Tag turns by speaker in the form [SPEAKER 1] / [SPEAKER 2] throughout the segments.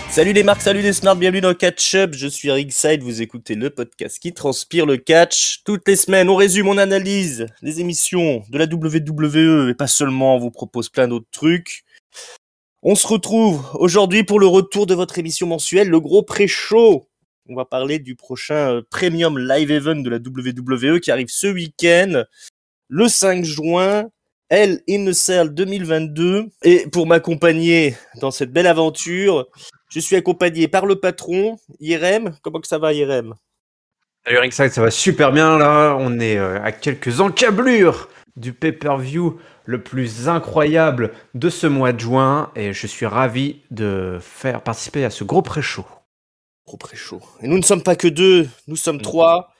[SPEAKER 1] Salut les marques, salut les smarts, bienvenue dans Catch Up, je suis Ringside, vous écoutez le podcast qui transpire le catch. Toutes les semaines, on résume, on analyse les émissions de la WWE et pas seulement, on vous propose plein d'autres trucs. On se retrouve aujourd'hui pour le retour de votre émission mensuelle, le gros pré-show. On va parler du prochain Premium Live Event de la WWE qui arrive ce week-end, le 5 juin. Hell in a Cell 2022. Et pour m'accompagner dans cette belle aventure, je suis accompagné par le patron, Yerem. Comment que ça va, Yerem?
[SPEAKER 2] Salut Ringside, ça va super bien là. On est à quelques encablures du pay-per-view le plus incroyable de ce mois de juin. Et je suis ravi de faire participer à ce gros pré-show.
[SPEAKER 1] Gros pré-show. Et nous ne sommes pas que deux, nous sommes trois.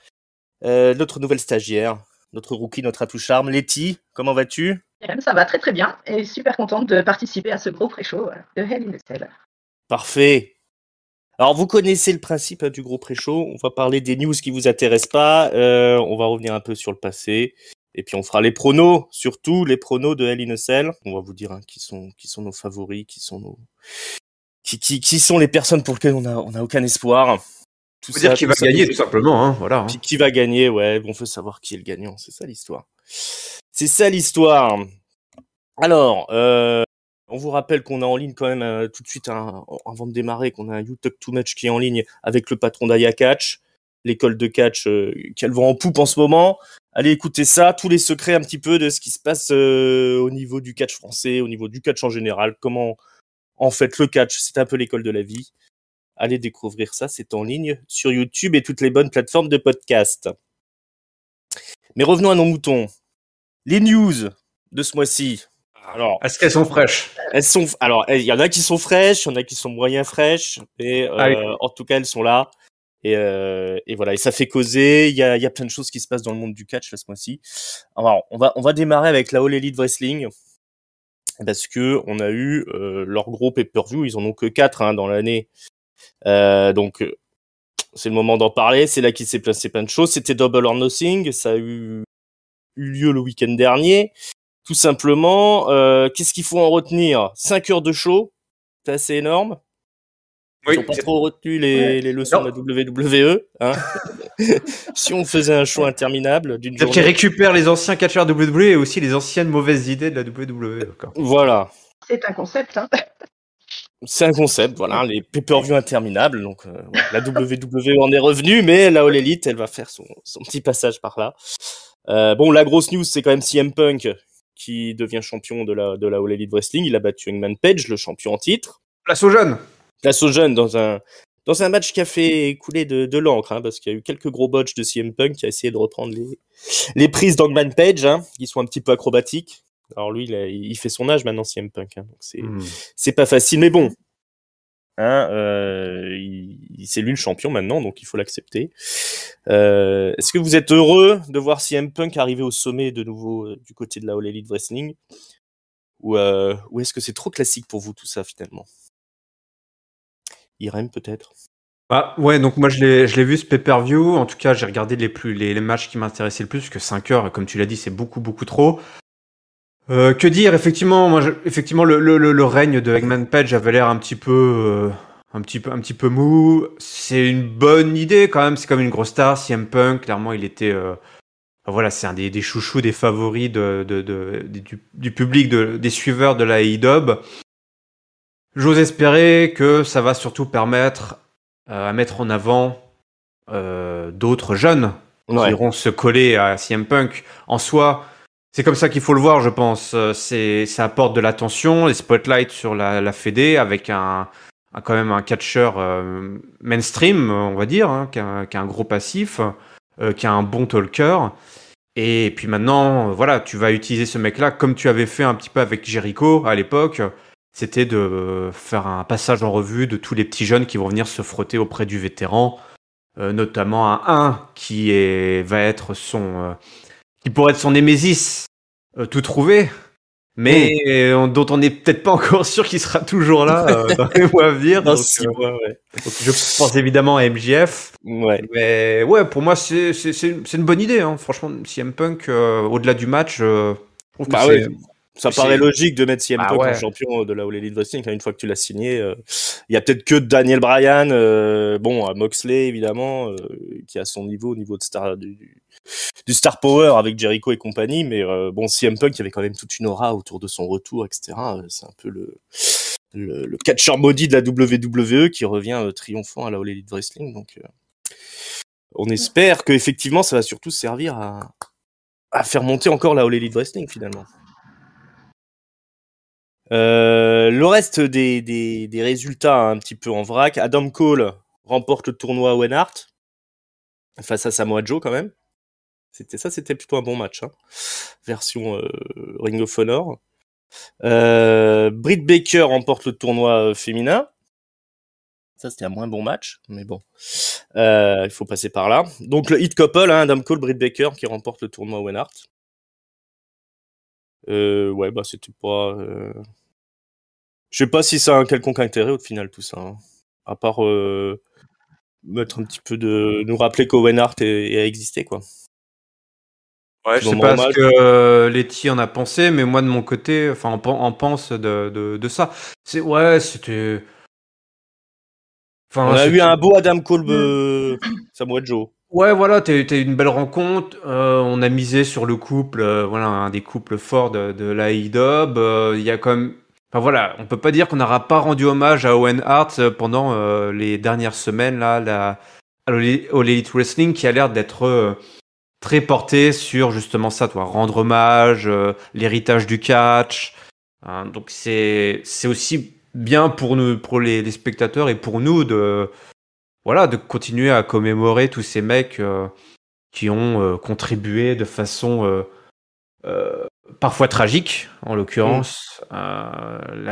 [SPEAKER 1] Notre nouvelle stagiaire, notre rookie, notre atout charme, Letty. Comment vas-tu?
[SPEAKER 3] Ça va très très bien et super contente de participer à ce gros pré-show de Hell in a Cell.
[SPEAKER 1] Parfait. Alors vous connaissez le principe du gros pré-show. On va parler des news qui vous intéressent pas. On va revenir un peu sur le passé. Et puis on fera les pronos, surtout les pronos de Hell in a Cell. On va vous dire qui sont nos favoris, qui sont les personnes pour lesquelles on a aucun espoir.
[SPEAKER 2] Tout ça, dire qui va gagner tout simplement, hein, voilà.
[SPEAKER 1] Puis qui va gagner, ouais. On veut savoir qui est le gagnant. C'est ça l'histoire. C'est ça l'histoire. Alors, on vous rappelle qu'on a en ligne quand même tout de suite avant de démarrer, qu'on a un You Talk Too Much qui est en ligne avec le patron d'Aya Catch, l'école de catch qu'elle vend en poupe en ce moment. Allez écouter ça, tous les secrets un petit peu de ce qui se passe au niveau du catch français, au niveau du catch en général, comment en fait le catch, c'est un peu l'école de la vie. Allez découvrir ça, c'est en ligne sur YouTube et toutes les bonnes plateformes de podcast. Mais revenons à nos moutons. Les news de ce mois-ci.
[SPEAKER 2] Alors, est-ce qu'elles sont fraîches?
[SPEAKER 1] Alors, il y en a qui sont fraîches, il y en a qui sont moyen fraîches, mais en tout cas, elles sont là. Et voilà, et ça fait causer. Il y a plein de choses qui se passent dans le monde du catch là ce mois-ci. Alors, on va démarrer avec la All Elite Wrestling parce que on a eu leur gros pay-per-view. Ils en ont que 4 dans l'année, donc c'est le moment d'en parler. C'est là qu'il s'est passé plein de choses. C'était Double or Nothing, ça a eu lieu le week-end dernier. Tout simplement, qu'est-ce qu'il faut en retenir? 5 heures de show, c'est assez énorme. Ils n'ont pas trop retenu les leçons de la WWE. Hein. Si on faisait un show interminable d'une journée...
[SPEAKER 2] Qui récupère les anciens catcheurs WWE et aussi les anciennes mauvaises idées de la WWE. D'accord.
[SPEAKER 1] Voilà.
[SPEAKER 3] C'est un concept. Hein.
[SPEAKER 1] C'est un concept, voilà, les pay-per-view interminables. Donc, la WWE en est revenue, mais la All Elite, elle va faire son petit passage par là. Bon, la grosse news, c'est quand même CM Punk qui devient champion de la All Elite Wrestling. Il a battu Hangman Page, le champion en titre.
[SPEAKER 2] Place aux jeunes.
[SPEAKER 1] Place aux jeunes dans un match qui a fait couler de l'encre, parce qu'il y a eu quelques gros botches de CM Punk qui a essayé de reprendre les prises d'Hangman Page, qui sont un petit peu acrobatiques. Alors lui, il fait son âge maintenant, CM Punk, donc c'est pas facile, mais bon. C'est lui le champion maintenant, donc il faut l'accepter. Est-ce que vous êtes heureux de voir CM Punk arriver au sommet de nouveau du côté de la All Elite Wrestling, ou est-ce que c'est trop classique pour vous tout ça finalement? Irem peut-être.
[SPEAKER 2] Ouais, donc moi je l'ai vu ce pay-per-view. En tout cas, j'ai regardé les matchs qui m'intéressaient le plus, parce que 5 heures, comme tu l'as dit, c'est beaucoup trop. Que dire, effectivement, le règne de Hangman Page avait l'air un petit peu mou. C'est une bonne idée quand même, c'est comme une grosse star. CM Punk, clairement, il était, voilà, c'est un des chouchous, des favoris du public, des suiveurs de la AEW. J'ose espérer que ça va surtout permettre à mettre en avant d'autres jeunes qui iront se coller à CM Punk. En soi, c'est comme ça qu'il faut le voir, je pense. Ça apporte de l'attention, les spotlights sur la fédé, avec quand même un catcheur mainstream, on va dire, qui a un gros passif, qui a un bon talker. Et puis maintenant, voilà, tu vas utiliser ce mec-là comme tu avais fait un petit peu avec Jericho à l'époque. C'était de faire un passage en revue de tous les petits jeunes qui vont venir se frotter auprès du vétéran, notamment un qui va être qui pourrait être son némésis tout trouvé, mais dont on n'est peut-être pas encore sûr qu'il sera toujours là dans les mois à venir.
[SPEAKER 1] Dans
[SPEAKER 2] donc,
[SPEAKER 1] 6 mois, ouais.
[SPEAKER 2] Donc je pense évidemment à MJF.
[SPEAKER 1] Ouais.
[SPEAKER 2] Mais ouais, pour moi, c'est une bonne idée. Franchement, CM Punk, au-delà du match, je trouve que
[SPEAKER 1] Ça paraît logique de mettre CM Punk en
[SPEAKER 2] ouais.
[SPEAKER 1] champion de la All Elite Wrestling. Une fois que tu l'as signé, il y a peut-être que Daniel Bryan, Moxley évidemment, qui a son niveau au niveau de star du Star Power avec Jericho et compagnie. Mais CM Punk, il y avait quand même toute une aura autour de son retour, etc. C'est un peu le catcheur maudit de la WWE qui revient triomphant à la All Elite Wrestling. Donc, on espère que effectivement, ça va surtout servir à faire monter encore la All Elite Wrestling finalement. Le reste des résultats un petit peu en vrac. Adam Cole remporte le tournoi Owen Hart face à Samoa Joe quand même. C'était plutôt un bon match, hein. Version Ring of Honor. Britt Baker remporte le tournoi féminin. Ça, c'était un moins bon match, mais bon. Il faut passer par là. Donc, le hit couple, hein, Adam Cole, Britt Baker qui remporte le tournoi Owen Hart. C'était pas... Je sais pas si ça a un quelconque intérêt au final, tout ça. Hein. À part mettre un petit peu nous rappeler qu'Owen Hart a existé, quoi.
[SPEAKER 2] Ouais, je sais pas ce que Letty en a pensé, mais moi de mon côté, enfin, on pense de ça. C'était.
[SPEAKER 1] Enfin, on a eu un beau Adam Cole, Samoa Joe.
[SPEAKER 2] Ouais, voilà, t'as une belle rencontre. On a misé sur le couple, un des couples forts de la AEW. Il y a quand même. Enfin voilà, on peut pas dire qu'on n'aura pas rendu hommage à Owen Hart pendant les dernières semaines là, à All Elite Wrestling, qui a l'air d'être très porté sur justement ça, rendre hommage, l'héritage du catch. Hein, donc c'est aussi bien pour nous, pour les spectateurs et pour nous de continuer à commémorer tous ces mecs qui ont contribué de façon parfois tragique, en l'occurrence,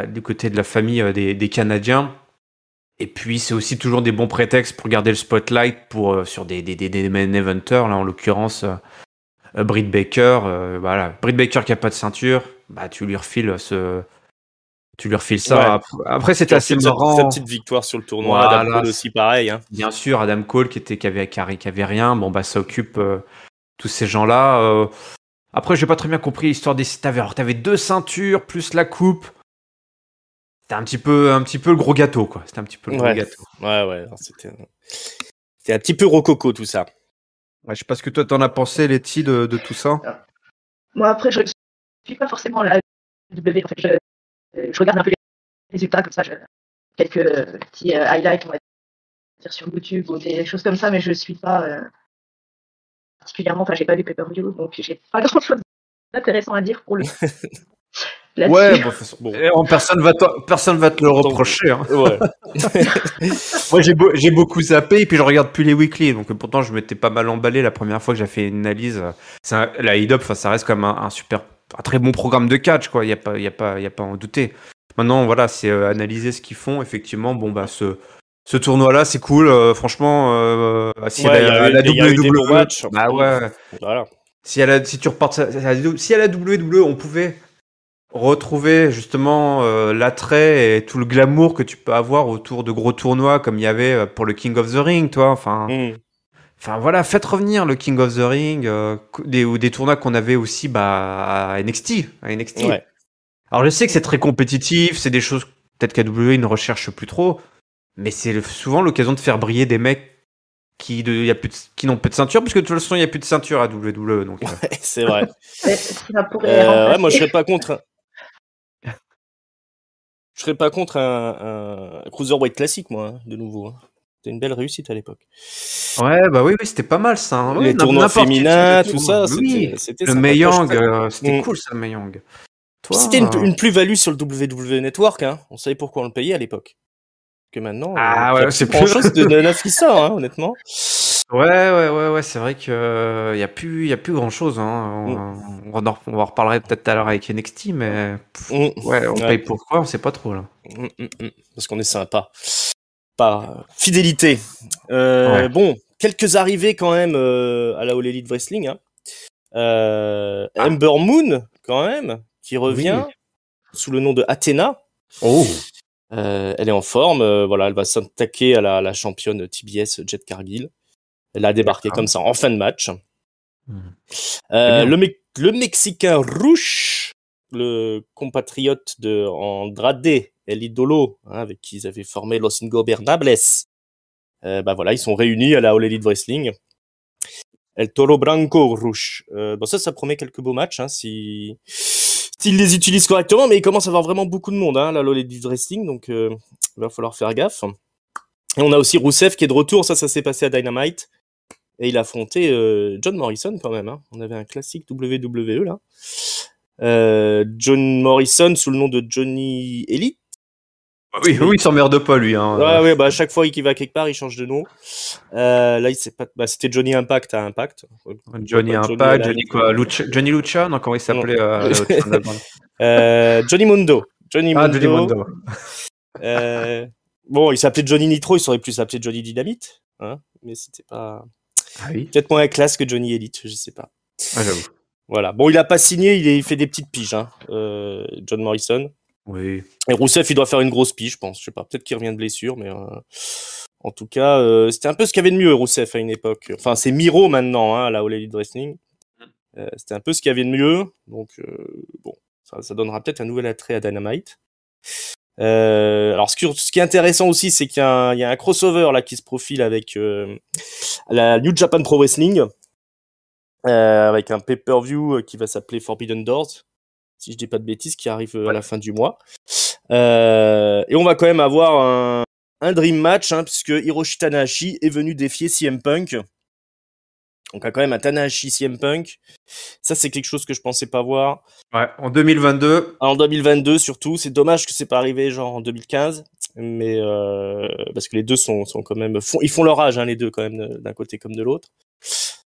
[SPEAKER 2] du côté de la famille des Canadiens. Et puis, c'est aussi toujours des bons prétextes pour garder le spotlight sur des main eventers, là, en l'occurrence, Britt Baker. Britt Baker qui a pas de ceinture, tu lui refiles ça. Ouais. Après, c'était assez marrant.
[SPEAKER 1] Sa petite victoire sur le tournoi. Voilà, Adam Cole aussi, pareil. Hein.
[SPEAKER 2] Bien sûr, Adam Cole qui avait rien. Ça occupe tous ces gens-là. Après, j'ai pas très bien compris l'histoire des. T'avais 2 ceintures plus la coupe. C'était un petit peu le gros gâteau, quoi. C'était un petit peu le gros gâteau.
[SPEAKER 1] Ouais. C'était un petit peu rococo, tout ça.
[SPEAKER 2] Ouais, je sais pas ce que toi t'en as pensé, Letty, de tout ça.
[SPEAKER 3] Moi, après, je ne suis pas forcément la W. En fait, je regarde un peu les résultats, comme ça, quelques petits highlights, on va dire, sur YouTube ou des choses comme ça, mais je ne suis pas particulièrement. Enfin, j'ai pas vu pay-per-view, donc j'ai pas grand-chose d'intéressant à dire pour le.
[SPEAKER 2] Ouais, personne va te le reprocher. Hein. Ouais. Moi, j'ai beaucoup zappé et puis je regarde plus les weekly. Donc pourtant, je m'étais pas mal emballé la première fois que j'ai fait une analyse. La AEW, ça reste quand même un très bon programme de catch, quoi. Il y a pas à en douter. Maintenant, voilà, c'est analyser ce qu'ils font. Effectivement, ce tournoi-là, c'est cool. Franchement, si la WWE,
[SPEAKER 1] voilà.
[SPEAKER 2] Si à la WWE, on pouvait retrouver justement l'attrait et tout le glamour que tu peux avoir autour de gros tournois comme il y avait pour le King of the Ring, toi. Enfin voilà, faites revenir le King of the Ring ou des tournois qu'on avait aussi à NXT. Ouais. Alors je sais que c'est très compétitif, c'est des choses peut-être qu'à WWE ne recherche plus trop, mais c'est souvent l'occasion de faire briller des mecs qui n'ont plus de ceinture, puisque de toute façon il n'y a plus de ceinture à WWE. Donc,
[SPEAKER 1] c'est vrai.
[SPEAKER 3] Moi
[SPEAKER 1] je serais pas contre. Je serais pas contre un cruiserweight classique, moi, de nouveau. Hein. C'était une belle réussite à l'époque.
[SPEAKER 2] Ouais, oui, c'était pas mal ça. Hein.
[SPEAKER 1] Les tournois féminins, tout ça, c'était
[SPEAKER 2] le Mae Young, c'était cool ça, le Mae Young.
[SPEAKER 1] C'était une plus-value sur le WWE Network, hein. On savait pourquoi on le payait à l'époque. Que maintenant, c'est pas grand-chose de neuf qui sort, hein, honnêtement.
[SPEAKER 2] Ouais, c'est vrai que y a plus grand-chose. Hein. On en reparlerait peut-être tout à l'heure avec NXT, mais on paye pourquoi, on sait pas trop là.
[SPEAKER 1] Parce qu'on est sympa. Par fidélité. Bon, quelques arrivées quand même à la All Elite Wrestling. Hein. Ember Moon, quand même, qui revient sous le nom de Athena.
[SPEAKER 2] Oh.
[SPEAKER 1] Elle est en forme. Elle va s'attaquer à la championne TBS Jet Cargill. Elle a débarqué comme ça en fin de match. Le Mexicain Rush le compatriote de Andrade, El Idolo, hein, avec qui ils avaient formé Los Ingobernables. Bah voilà, ils sont réunis à la All Elite Wrestling. El Toro Branco Rouge. Bon, ça promet quelques beaux matchs, hein, s'ils les utilisent correctement, mais il commence à avoir vraiment beaucoup de monde, hein, la All Elite Wrestling, donc il va falloir faire gaffe. Et on a aussi Rousseff qui est de retour, ça s'est passé à Dynamite. Et il a affronté John Morrison quand même, hein. On avait un classique WWE là. John Morrison sous le nom de Johnny Elite.
[SPEAKER 2] Oui, il s'emmerde pas lui. Hein.
[SPEAKER 1] Ouais, bah à chaque fois qu'il va quelque part, il change de nom. Là, il sait pas. Bah, c'était Johnny Impact à Impact.
[SPEAKER 2] Johnny Impact, Johnny quoi, Johnny Lucha, non, comment il s'appelait
[SPEAKER 1] Johnny Mundo. Johnny Mundo.
[SPEAKER 2] Johnny Mundo.
[SPEAKER 1] Bon, il s'appelait Johnny Nitro, il aurait pu s'appeler Johnny Dynamite, hein, mais c'était pas.
[SPEAKER 2] Ah oui.
[SPEAKER 1] Peut-être moins classe que Johnny Elite, je sais pas.
[SPEAKER 2] Ah, j'avoue.
[SPEAKER 1] Voilà. Bon, il a pas signé, il fait des petites piges, hein, John Morrison.
[SPEAKER 2] Oui.
[SPEAKER 1] Et Rousseff, il doit faire une grosse pige, je pense. Je sais pas. Peut-être qu'il revient de blessure, mais en tout cas, c'était un peu ce qu'il y avait de mieux, Rousseff, à une époque. Enfin, c'est Miro maintenant, hein, la All Elite Wrestling. C'était un peu ce qu'il y avait de mieux. Donc, bon, ça donnera peut-être un nouvel attrait à Dynamite. Alors, ce qui est intéressant aussi, c'est qu'il y a un crossover là qui se profile avec la New Japan Pro Wrestling, avec un pay-per-view qui va s'appeler Forbidden Doors, si je dis pas de bêtises, qui arrive à la fin du mois. Et on va quand même avoir un dream match, hein, puisque Hiroshi Tanahashi est venu défier CM Punk. Donc, il y a quand même un Tanahashi CM Punk. Ça, c'est quelque chose que je pensais pas voir.
[SPEAKER 2] Ouais, en 2022.
[SPEAKER 1] En 2022, surtout. C'est dommage que c'est pas arrivé, genre, en 2015. Mais, parce que les deux sont quand même, ils font leur âge, hein, les deux, quand même, d'un côté comme de l'autre.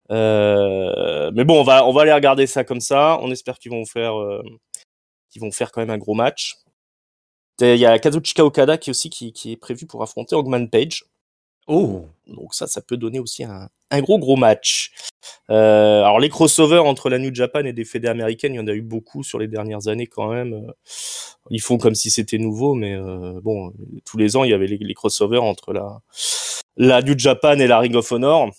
[SPEAKER 1] Mais bon, on va aller regarder ça comme ça. On espère qu'ils vont faire quand même un gros match. Il y a Kazuchika Okada qui est prévu pour affronter Hangman Page.
[SPEAKER 2] Oh.
[SPEAKER 1] Donc ça peut donner aussi un gros match. Alors les crossovers entre la New Japan et des fédés américaines, il y en a eu beaucoup sur les dernières années quand même. Ils font comme si c'était nouveau, mais bon, tous les ans il y avait les crossovers entre la New Japan et la Ring of Honor.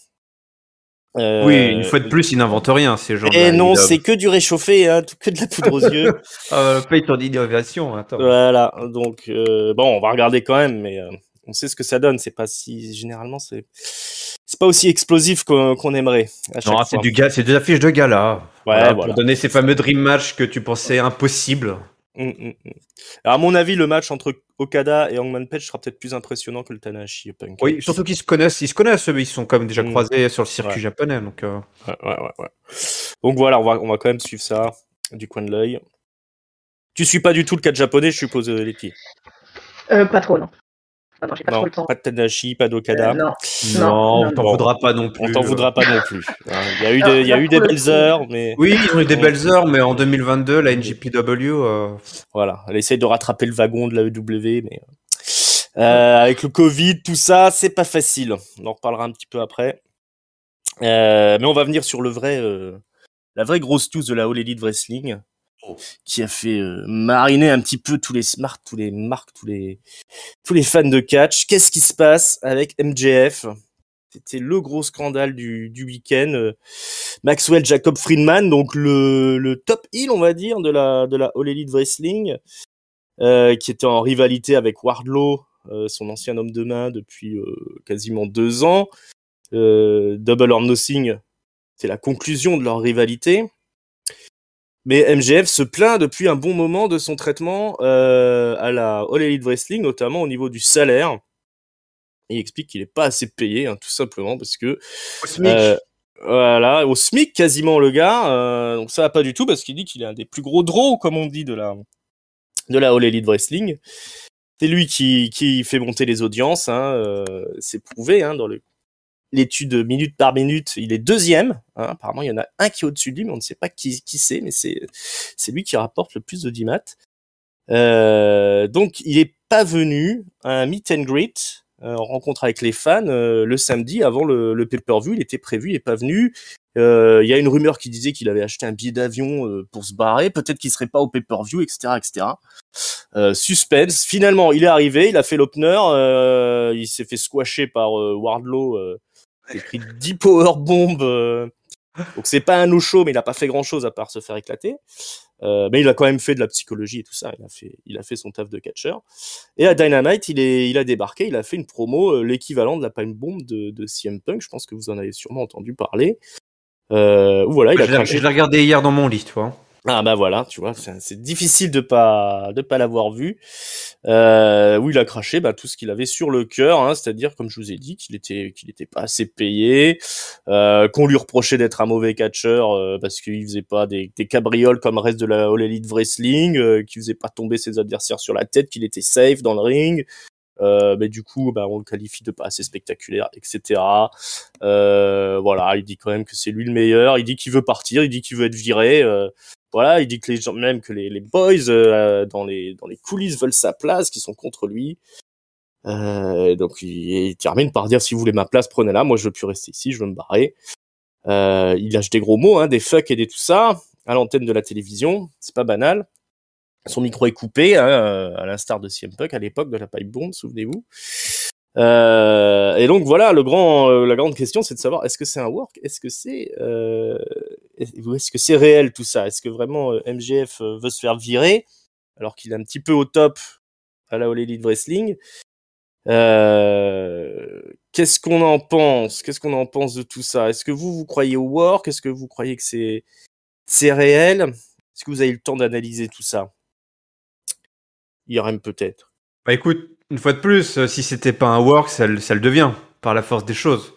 [SPEAKER 2] Oui, une fois de plus, ils n'inventent rien, ces gens.
[SPEAKER 1] Et non, c'est que du réchauffé, hein, que de la poudre aux yeux.
[SPEAKER 2] Paye ton innovation, attends.
[SPEAKER 1] Voilà, donc bon, on va regarder quand même, mais on sait ce que ça donne. C'est pas si généralement, c'est pas aussi explosif qu'on aimerait.
[SPEAKER 2] Non, c'est c'est des affiches de gala.
[SPEAKER 1] Ouais, voilà.
[SPEAKER 2] Pour donner ces fameux dream match que tu pensais impossibles.
[SPEAKER 1] Alors, à mon avis, le match entre Okada et Hangman Page sera peut-être plus impressionnant que le Tanahashi Punk.
[SPEAKER 2] Oui, surtout qu'ils se connaissent, ils sont quand même déjà croisés sur le circuit japonais. Donc,
[SPEAKER 1] ouais. Donc voilà, on va quand même suivre ça du coin de l'œil. Tu suis pas du tout le catch japonais, je suppose, Letty.
[SPEAKER 3] Pas trop, non. Non, j'ai pas trop le temps.
[SPEAKER 1] Pas de Tanahashi, pas d'Okada.
[SPEAKER 2] Non, on t'en voudra pas non plus.
[SPEAKER 1] On t'en voudra pas non plus. Il y a eu des belles heures, mais...
[SPEAKER 2] Oui, ils ont eu des belles heures, mais en 2022, la NJPW...
[SPEAKER 1] Voilà, elle essaye de rattraper le wagon de la EW, mais... avec le Covid, tout ça, c'est pas facile. On en reparlera un petit peu après. Mais on va venir sur la vraie grosse news de la All Elite Wrestling, qui a fait mariner un petit peu tous les smarts, tous les marques, tous les fans de catch. Qu'est-ce qui se passe avec MJF? C'était le gros scandale du week-end. Maxwell Jacob Friedman, donc le top heel, on va dire, de la All Elite Wrestling, qui était en rivalité avec Wardlow, son ancien homme de main depuis quasiment 2 ans. Double or Nothing, c'est la conclusion de leur rivalité. Mais MJF se plaint depuis un bon moment de son traitement à la All Elite Wrestling, notamment au niveau du salaire. Il explique qu'il n'est pas assez payé, hein, tout simplement, parce que...
[SPEAKER 2] Au SMIC.
[SPEAKER 1] Voilà, au SMIC quasiment le gars. Donc ça va pas du tout, parce qu'il dit qu'il est un des plus gros draws, comme on dit, de la All Elite Wrestling. C'est lui qui fait monter les audiences, hein, c'est prouvé, hein, dans l'étude minute par minute, il est 2e. Hein, apparemment, il y en a un qui est au-dessus de lui, mais on ne sait pas qui c'est, mais c'est lui qui rapporte le plus d'audimat. Donc, il est pas venu à un meet and greet, rencontre avec les fans, le samedi avant le pay-per-view. Il était prévu, il est pas venu. Il y a une rumeur qui disait qu'il avait acheté un billet d'avion pour se barrer. Peut-être qu'il serait pas au pay-per-view, etc., etc. Suspense. Finalement, il est arrivé, il a fait l'opener, il s'est fait squasher par Wardlow. Il a pris 10 powerbombs Donc c'est pas un no-show, mais il a pas fait grand-chose à part se faire éclater. Mais il a quand même fait de la psychologie et tout ça. Il a fait son taf de catcheur. Et à Dynamite, il a débarqué, il a fait une promo, l'équivalent de la Pipe Bomb de CM Punk. Je pense que vous en avez sûrement entendu parler. Voilà, il a craché.
[SPEAKER 2] Je l'ai regardé hier dans mon lit, tu vois.
[SPEAKER 1] Ah bah voilà, tu vois, c'est difficile de pas l'avoir vu. Où il a craché tout ce qu'il avait sur le cœur, hein, c'est-à-dire comme je vous ai dit qu'il était pas assez payé, qu'on lui reprochait d'être un mauvais catcheur parce qu'il faisait pas des cabrioles comme le reste de la All Elite Wrestling, qu'il faisait pas tomber ses adversaires sur la tête, qu'il était safe dans le ring. Mais du coup, on le qualifie de pas assez spectaculaire, etc. Voilà, il dit quand même que c'est lui le meilleur. Il dit qu'il veut partir, il dit qu'il veut être viré. Voilà, il dit que les gens, même que les boys dans les coulisses veulent sa place, qu'ils sont contre lui. Donc il termine par dire si vous voulez ma place, prenez-la. Moi, je veux plus rester ici, je veux me barrer. Il lâche des gros mots, hein, des fuck et des tout ça à l'antenne de la télévision. C'est pas banal. Son micro est coupé, hein, à l'instar de CM Punk à l'époque de la Pipe Bomb, souvenez-vous. Et donc voilà, la grande question, c'est de savoir est-ce que c'est un work, est-ce que c'est réel tout ça, est-ce que vraiment MJF veut se faire virer alors qu'il est un petit peu au top à la All Elite Wrestling. Qu'est-ce qu'on en pense de tout ça? Est-ce que vous croyez au work? Est-ce que vous croyez que c'est réel? Est-ce que vous avez eu le temps d'analyser tout ça? IRM peut-être.
[SPEAKER 2] Bah écoute, une fois de plus, si c'était pas un work, ça le devient, par la force des choses.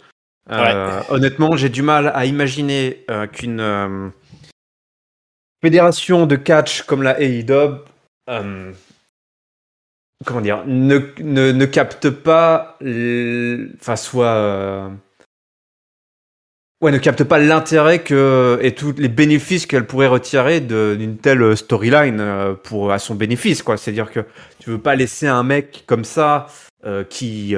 [SPEAKER 2] Honnêtement, j'ai du mal à imaginer qu'une fédération de catch comme la AEW comment dire, ne capte pas, ne capte pas l'intérêt et tous les bénéfices qu'elle pourrait retirer d'une telle storyline à son bénéfice, quoi. C'est-à-dire que tu veux pas laisser un mec comme ça qui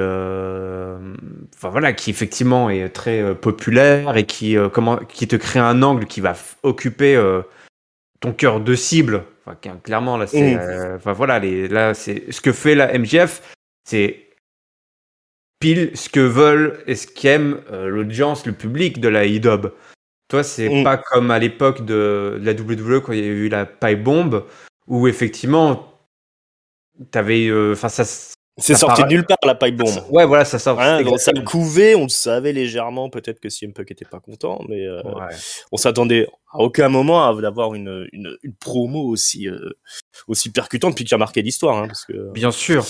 [SPEAKER 2] effectivement est très populaire et qui te crée un angle qui va occuper ton cœur de cible. Clairement là, c'est là c'est ce que fait la MJF, c'est pile ce que veulent et ce qu'aime l'audience, le public de la AEW. Toi, c'est pas comme à l'époque de la WWE quand il y a eu la Pipe Bomb où effectivement t'avais
[SPEAKER 1] c'est sorti de nulle part la Pipe Bomb.
[SPEAKER 2] Ouais, voilà, ça sort.
[SPEAKER 1] Ça le couvait, on le savait légèrement, peut-être que CM Punk était pas content, mais on s'attendait à aucun moment à avoir une promo aussi percutante puis qui a marqué l'histoire, hein, parce que
[SPEAKER 2] bien sûr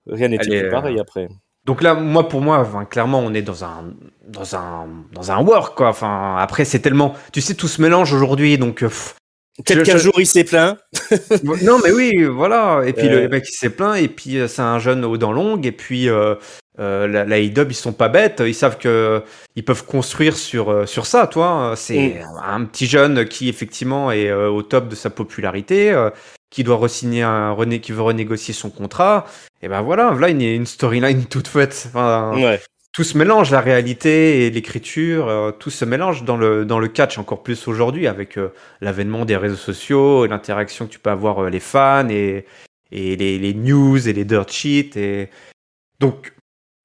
[SPEAKER 1] rien n'était pareil après.
[SPEAKER 2] Donc là, pour moi, clairement, on est dans un work, quoi. Enfin, après, c'est tellement, tu sais, tout se mélange aujourd'hui, donc.
[SPEAKER 1] Peut-être qu'un jour il s'est plaint.
[SPEAKER 2] Non, mais oui, voilà. Et puis le mec il s'est plaint, et puis c'est un jeune aux dents longues, et puis la AEW ils sont pas bêtes, ils savent que ils peuvent construire sur ça, toi. C'est un petit jeune qui effectivement est au top de sa popularité, qui doit re-signer qui veut renégocier son contrat. Et ben voilà, là il y a une storyline toute faite. Enfin, tout se mélange, la réalité et l'écriture, tout se mélange dans le catch encore plus aujourd'hui avec l'avènement des réseaux sociaux et l'interaction que tu peux avoir les fans et les news et les dirt sheets. Et donc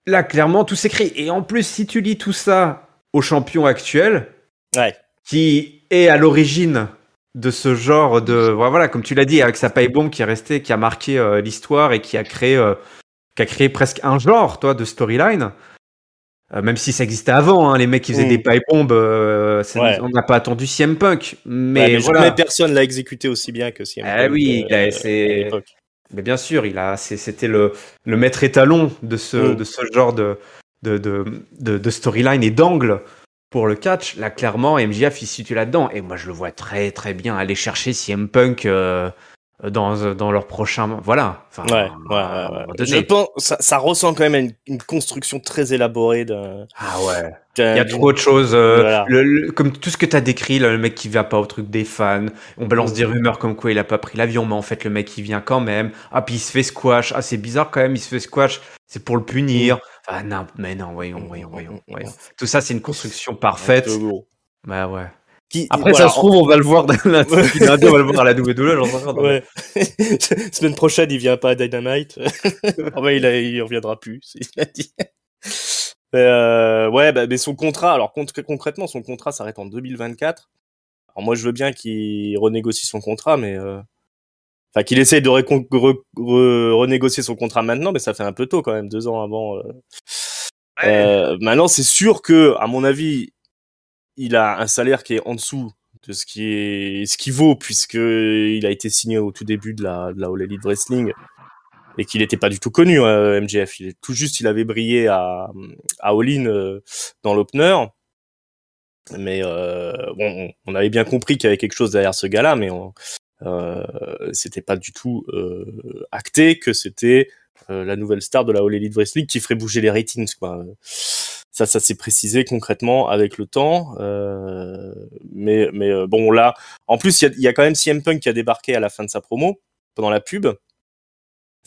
[SPEAKER 2] là, clairement, tout s'écrit. Et en plus, si tu lis tout ça au champion actuel, qui est à l'origine de ce genre de... Voilà, comme tu l'as dit, avec sa Pipe Bomb qui est resté, qui a marqué l'histoire et qui a créé presque un genre, toi, de storyline. Même si ça existait avant, hein, les mecs qui faisaient des pipe bombs, on n'a pas attendu CM Punk. Mais
[SPEAKER 1] jamais personne l'a exécuté aussi bien que CM Punk.
[SPEAKER 2] Oui, à l'époque. Mais bien sûr, c'était le maître étalon de ce genre de storyline et d'angle pour le catch. Là, clairement, MJF il se situe là-dedans. Et moi, je le vois très très bien aller chercher CM Punk dans leur prochain, voilà. Enfin,
[SPEAKER 1] je pense ça ressent quand même à une construction très élaborée de.
[SPEAKER 2] Il y a trop de choses, comme tout ce que t'as décrit, là, le mec qui vient pas au truc des fans, on balance des rumeurs comme quoi il a pas pris l'avion, mais en fait le mec il vient quand même, puis il se fait squash, c'est bizarre quand même, il se fait squash, c'est pour le punir, non, voyons. Tout ça c'est une construction parfaite. Bah ouais. Après, ça se trouve, on va le voir on va le voir à la WWE.
[SPEAKER 1] Semaine prochaine, il vient pas à Dynamite. Il reviendra plus, il a dit. Mais son contrat, alors concrètement, son contrat s'arrête en 2024. Alors moi, je veux bien qu'il renégocie son contrat, mais qu'il essaye de renégocier son contrat maintenant, mais ça fait un peu tôt quand même, 2 ans avant. Maintenant, c'est sûr que, à mon avis, il a un salaire qui est en dessous de ce qui vaut, puisque il a été signé au tout début de la All Elite Wrestling et qu'il n'était pas du tout connu, MJF. Il avait brillé à All In dans l'opener. Mais on avait bien compris qu'il y avait quelque chose derrière ce gars-là, mais c'était pas du tout acté que c'était la nouvelle star de la All Elite Wrestling qui ferait bouger les ratings, quoi. Ça s'est précisé concrètement avec le temps. Mais bon, là, en plus, il y a quand même CM Punk qui a débarqué à la fin de sa promo, pendant la pub.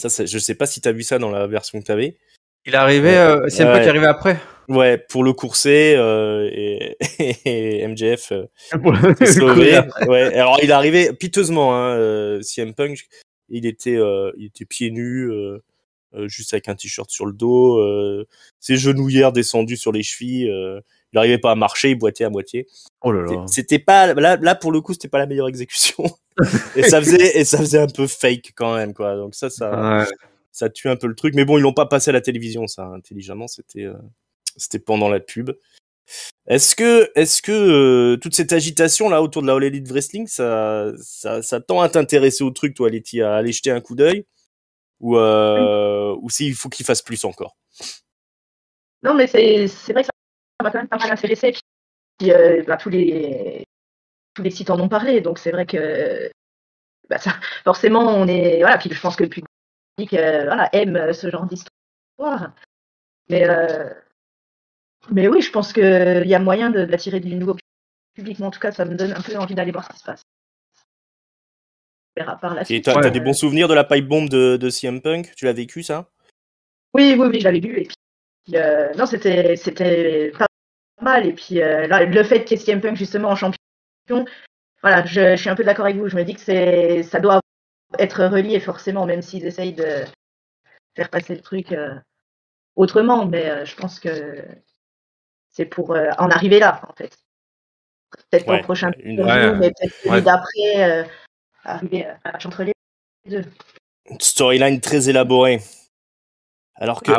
[SPEAKER 1] Je sais pas si t'as vu ça dans la version que t'avais.
[SPEAKER 2] Il est arrivé, CM Punk est arrivé après.
[SPEAKER 1] Ouais, pour le courser et MJF s'est sauvé. Ouais, alors il est arrivé piteusement, CM Punk, il était pieds nus, juste avec un t-shirt sur le dos, ses genouillères descendues sur les chevilles, il n'arrivait pas à marcher, il boitait à moitié.
[SPEAKER 2] Oh là là.
[SPEAKER 1] C'était pas là pour le coup, c'était pas la meilleure exécution. et ça faisait un peu fake quand même, quoi. Donc ça tue un peu le truc, mais bon, ils l'ont pas passé à la télévision, ça, intelligemment, c'était pendant la pub. Est-ce que toute cette agitation là autour de la All Elite Wrestling, ça tend à t'intéresser au truc, toi, Letty, à aller jeter un coup d'œil, ou s'il faut qu'il fasse plus encore?
[SPEAKER 3] Non, mais c'est vrai que ça m'a quand même pas mal intéressé. Puis tous les sites en ont parlé, donc c'est vrai que ça, forcément on est Puis je pense que le public aime ce genre d'histoire. Mais oui, je pense qu'il y a moyen d'attirer du nouveau public. Mais en tout cas, ça me donne un peu envie d'aller voir ce qui se passe. On verra par la suite.
[SPEAKER 1] Et t'as des bons souvenirs de la pipe bomb de CM Punk? Tu l'as vécu, ça?
[SPEAKER 3] Oui, je l'avais vu. Et puis, non, c'était pas mal. Et puis, là, le fait qu'il y ait CM Punk justement en champion, voilà, je suis un peu d'accord avec vous. Je me dis que ça doit être relié forcément, même s'ils essayent de faire passer le truc autrement. Mais je pense que c'est pour en arriver là, en fait. Peut-être pas au prochain mais peut-être celui d'après, arriver à match entre les deux.
[SPEAKER 1] Une storyline très élaborée. Alors que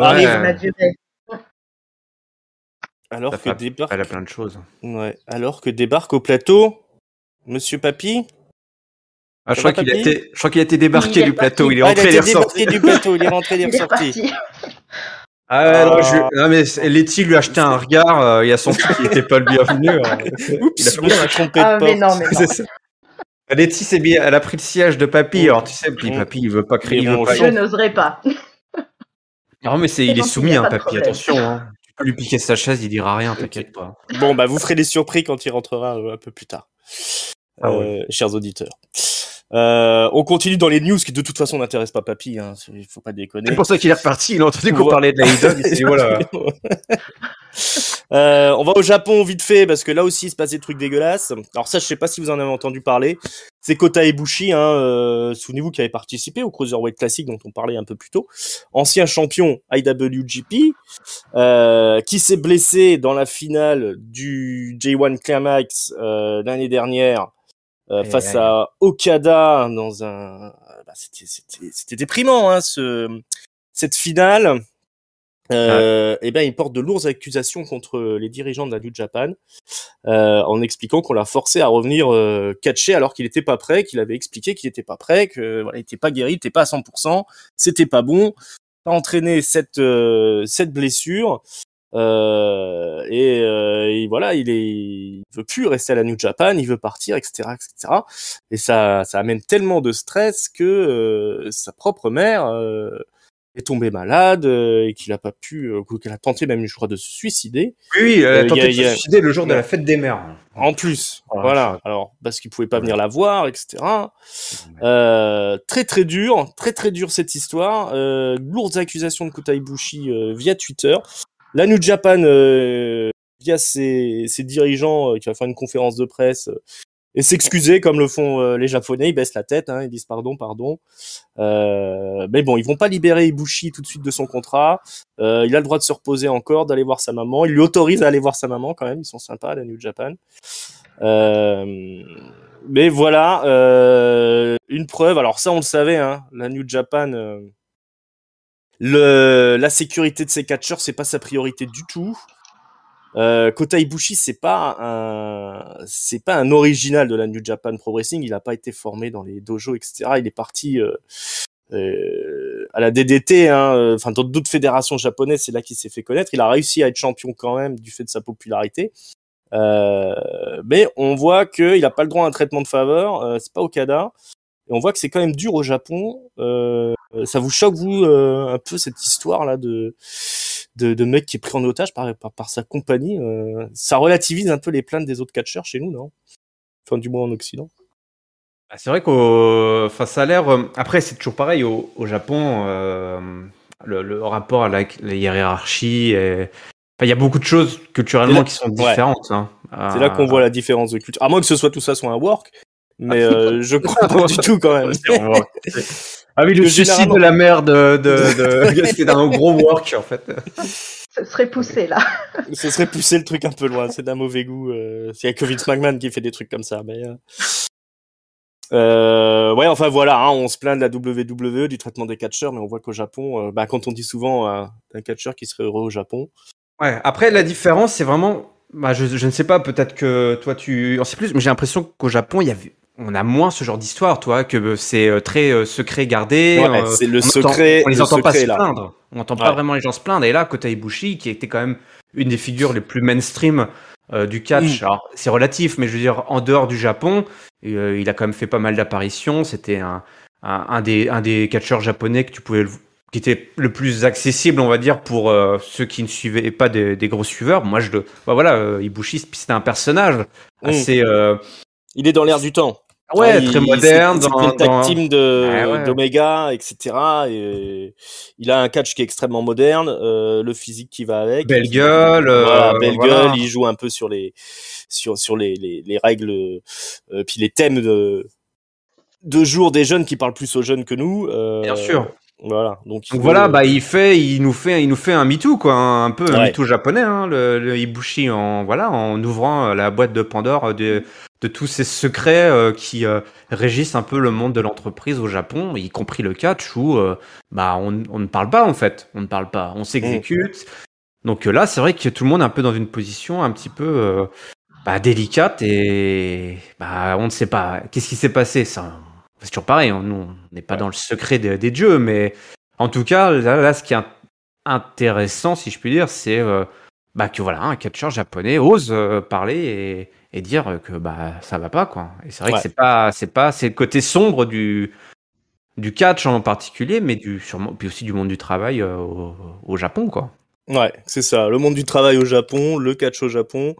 [SPEAKER 1] débarque.
[SPEAKER 2] Elle a plein de choses.
[SPEAKER 1] Ouais. Alors que débarque au plateau Monsieur Papy.
[SPEAKER 2] Je crois qu'il a été débarqué du plateau. Il est rentré, il est ressorti.
[SPEAKER 1] Du plateau, il est rentré, il est ressorti.
[SPEAKER 2] Non, mais Letty lui a acheté un regard, il a senti qu'il n'était pas le bienvenu.
[SPEAKER 1] Oups, je me suis trompé de porte.
[SPEAKER 3] Mais non.
[SPEAKER 2] C'est ça. Letty, elle a pris le siège de Papy, alors tu sais, puis Papy, il veut pas crier.
[SPEAKER 3] Je n'oserais pas.
[SPEAKER 2] Non, mais il est soumis, Papy, attention. Hein. Tu peux lui piquer sa chaise, il dira rien, t'inquiète pas.
[SPEAKER 1] Bon, vous ferez des surprises quand il rentrera un peu plus tard. Chers auditeurs. On continue dans les news qui de toute façon n'intéressent pas Papy, hein. Il faut pas déconner.
[SPEAKER 2] C'est pour ça qu'il est reparti, il a entendu qu'on parlait de la AEW, il s'est dit voilà.
[SPEAKER 1] On va au Japon vite fait parce que là aussi il se passe des trucs dégueulasses. Alors ça, je sais pas si vous en avez entendu parler. C'est Kota Ibushi, souvenez-vous, qui avait participé au Cruiserweight Classic dont on parlait un peu plus tôt, ancien champion IWGP, qui s'est blessé dans la finale du J1 Climax l'année dernière. Face à Okada dans c'était déprimant, hein, cette finale. Il porte de lourdes accusations contre les dirigeants de la New Japan, en expliquant qu'on l'a forcé à revenir catcher alors qu'il était pas prêt, qu'il avait expliqué qu'il était pas prêt, que il était pas guéri, il était pas à 100%, c'était pas bon, ça a entraîné cette blessure. Il veut plus rester à la New Japan, il veut partir, etc., etc. Et ça amène tellement de stress que sa propre mère est tombée malade et qu'il a pas pu, qu'elle a tenté même, je crois, de se suicider.
[SPEAKER 2] Oui, elle a tenté de se suicider le jour de la fête des mères.
[SPEAKER 1] En plus, voilà. Alors parce qu'il pouvait pas venir la voir, etc. Très très dur cette histoire. Lourdes accusations de Kota Ibushi via Twitter. La New Japan, via ses dirigeants, qui va faire une conférence de presse et s'excuser comme le font les Japonais. Ils baissent la tête, hein, ils disent pardon. Mais bon, ils vont pas libérer Ibushi tout de suite de son contrat. Il a le droit de se reposer encore, d'aller voir sa maman. Il lui autorise à aller voir sa maman quand même. Ils sont sympas, la New Japan. Mais voilà, une preuve. Alors ça, on le savait, hein, la New Japan. La sécurité de ses catcheurs, c'est pas sa priorité du tout. Kota Ibushi, c'est pas un original de la New Japan Pro Wrestling. Il a pas été formé dans les dojos, etc. Il est parti à la DDT, hein, enfin dans d'autres fédérations japonaises, c'est là qu'il s'est fait connaître. Il a réussi à être champion quand même du fait de sa popularité. Mais on voit qu'il a pas le droit à un traitement de faveur. C'est pas Okada. Et on voit que c'est quand même dur au Japon. Ça vous choque, vous, un peu cette histoire là de mec qui est pris en otage par sa compagnie? Ça relativise un peu les plaintes des autres catcheurs chez nous, non? Enfin, du moins en Occident.
[SPEAKER 2] C'est vrai ça a l'air. Après, c'est toujours pareil au Japon. Le rapport à la hiérarchie. Il y a beaucoup de choses culturellement qui sont différentes. Hein.
[SPEAKER 1] C'est là qu'on voit la différence de culture. À moins que ce soit tout ça soit un work. Mais je crois pas du tout quand même.
[SPEAKER 2] Ah oui, le suicide de la mère c'est un gros work en fait.
[SPEAKER 3] Ce serait poussé là.
[SPEAKER 1] Ce serait poussé le truc un peu loin. C'est d'un mauvais goût. C'est avec Vince McMahon qui fait des trucs comme ça. Mais ouais, enfin voilà, hein, on se plaint de la WWE, du traitement des catcheurs, mais on voit qu'au Japon, quand on dit souvent un catcheur qui serait heureux au Japon.
[SPEAKER 2] Ouais. Après, la différence, c'est vraiment. Je ne sais pas. Peut-être que toi, tu en sais plus, mais j'ai l'impression qu'au Japon, on a moins ce genre d'histoire, toi, que c'est très secret gardé.
[SPEAKER 1] Ouais, c'est le secret.
[SPEAKER 2] On les entend pas se
[SPEAKER 1] là.
[SPEAKER 2] plaindre. On n'entend pas vraiment les gens se plaindre. Et là, Kota Ibushi, qui était quand même une des figures les plus mainstream du catch. Alors, c'est relatif, mais je veux dire, en dehors du Japon, il a quand même fait pas mal d'apparitions. C'était un des catcheurs japonais qui était le plus accessible, on va dire, pour ceux qui ne suivaient pas des gros suiveurs. Moi, Ibushi, c'était un personnage assez.
[SPEAKER 1] Il est dans l'air du temps.
[SPEAKER 2] Ouais, très moderne.
[SPEAKER 1] C'était le tag team d'Omega, etc. Et il a un catch qui est extrêmement moderne, le physique qui va avec.
[SPEAKER 2] Belle gueule.
[SPEAKER 1] Belle gueule. Il joue un peu sur les règles, puis les thèmes de jour des jeunes qui parlent plus aux jeunes que nous.
[SPEAKER 2] Bien sûr.
[SPEAKER 1] Voilà. Donc
[SPEAKER 2] voilà, il nous fait un MeToo, quoi, un peu un MeToo japonais, hein, le Ibushi, en ouvrant la boîte de Pandore de tous ces secrets qui régissent un peu le monde de l'entreprise au Japon, y compris le catch, où on ne parle pas en fait, on s'exécute. Donc là, c'est vrai que tout le monde est un peu dans une position un petit peu délicate et on ne sait pas qu'est-ce qui s'est passé. C'est toujours pareil, nous on n'est pas dans le secret des dieux, mais en tout cas, là ce qui est intéressant, si je puis dire, c'est que voilà, un catcheur japonais ose parler et dire que ça va pas, quoi. Et c'est vrai que c'est le côté sombre du catch en particulier, mais puis aussi du monde du travail au Japon, quoi.
[SPEAKER 1] Ouais, c'est ça. Le monde du travail au Japon, le catch au Japon.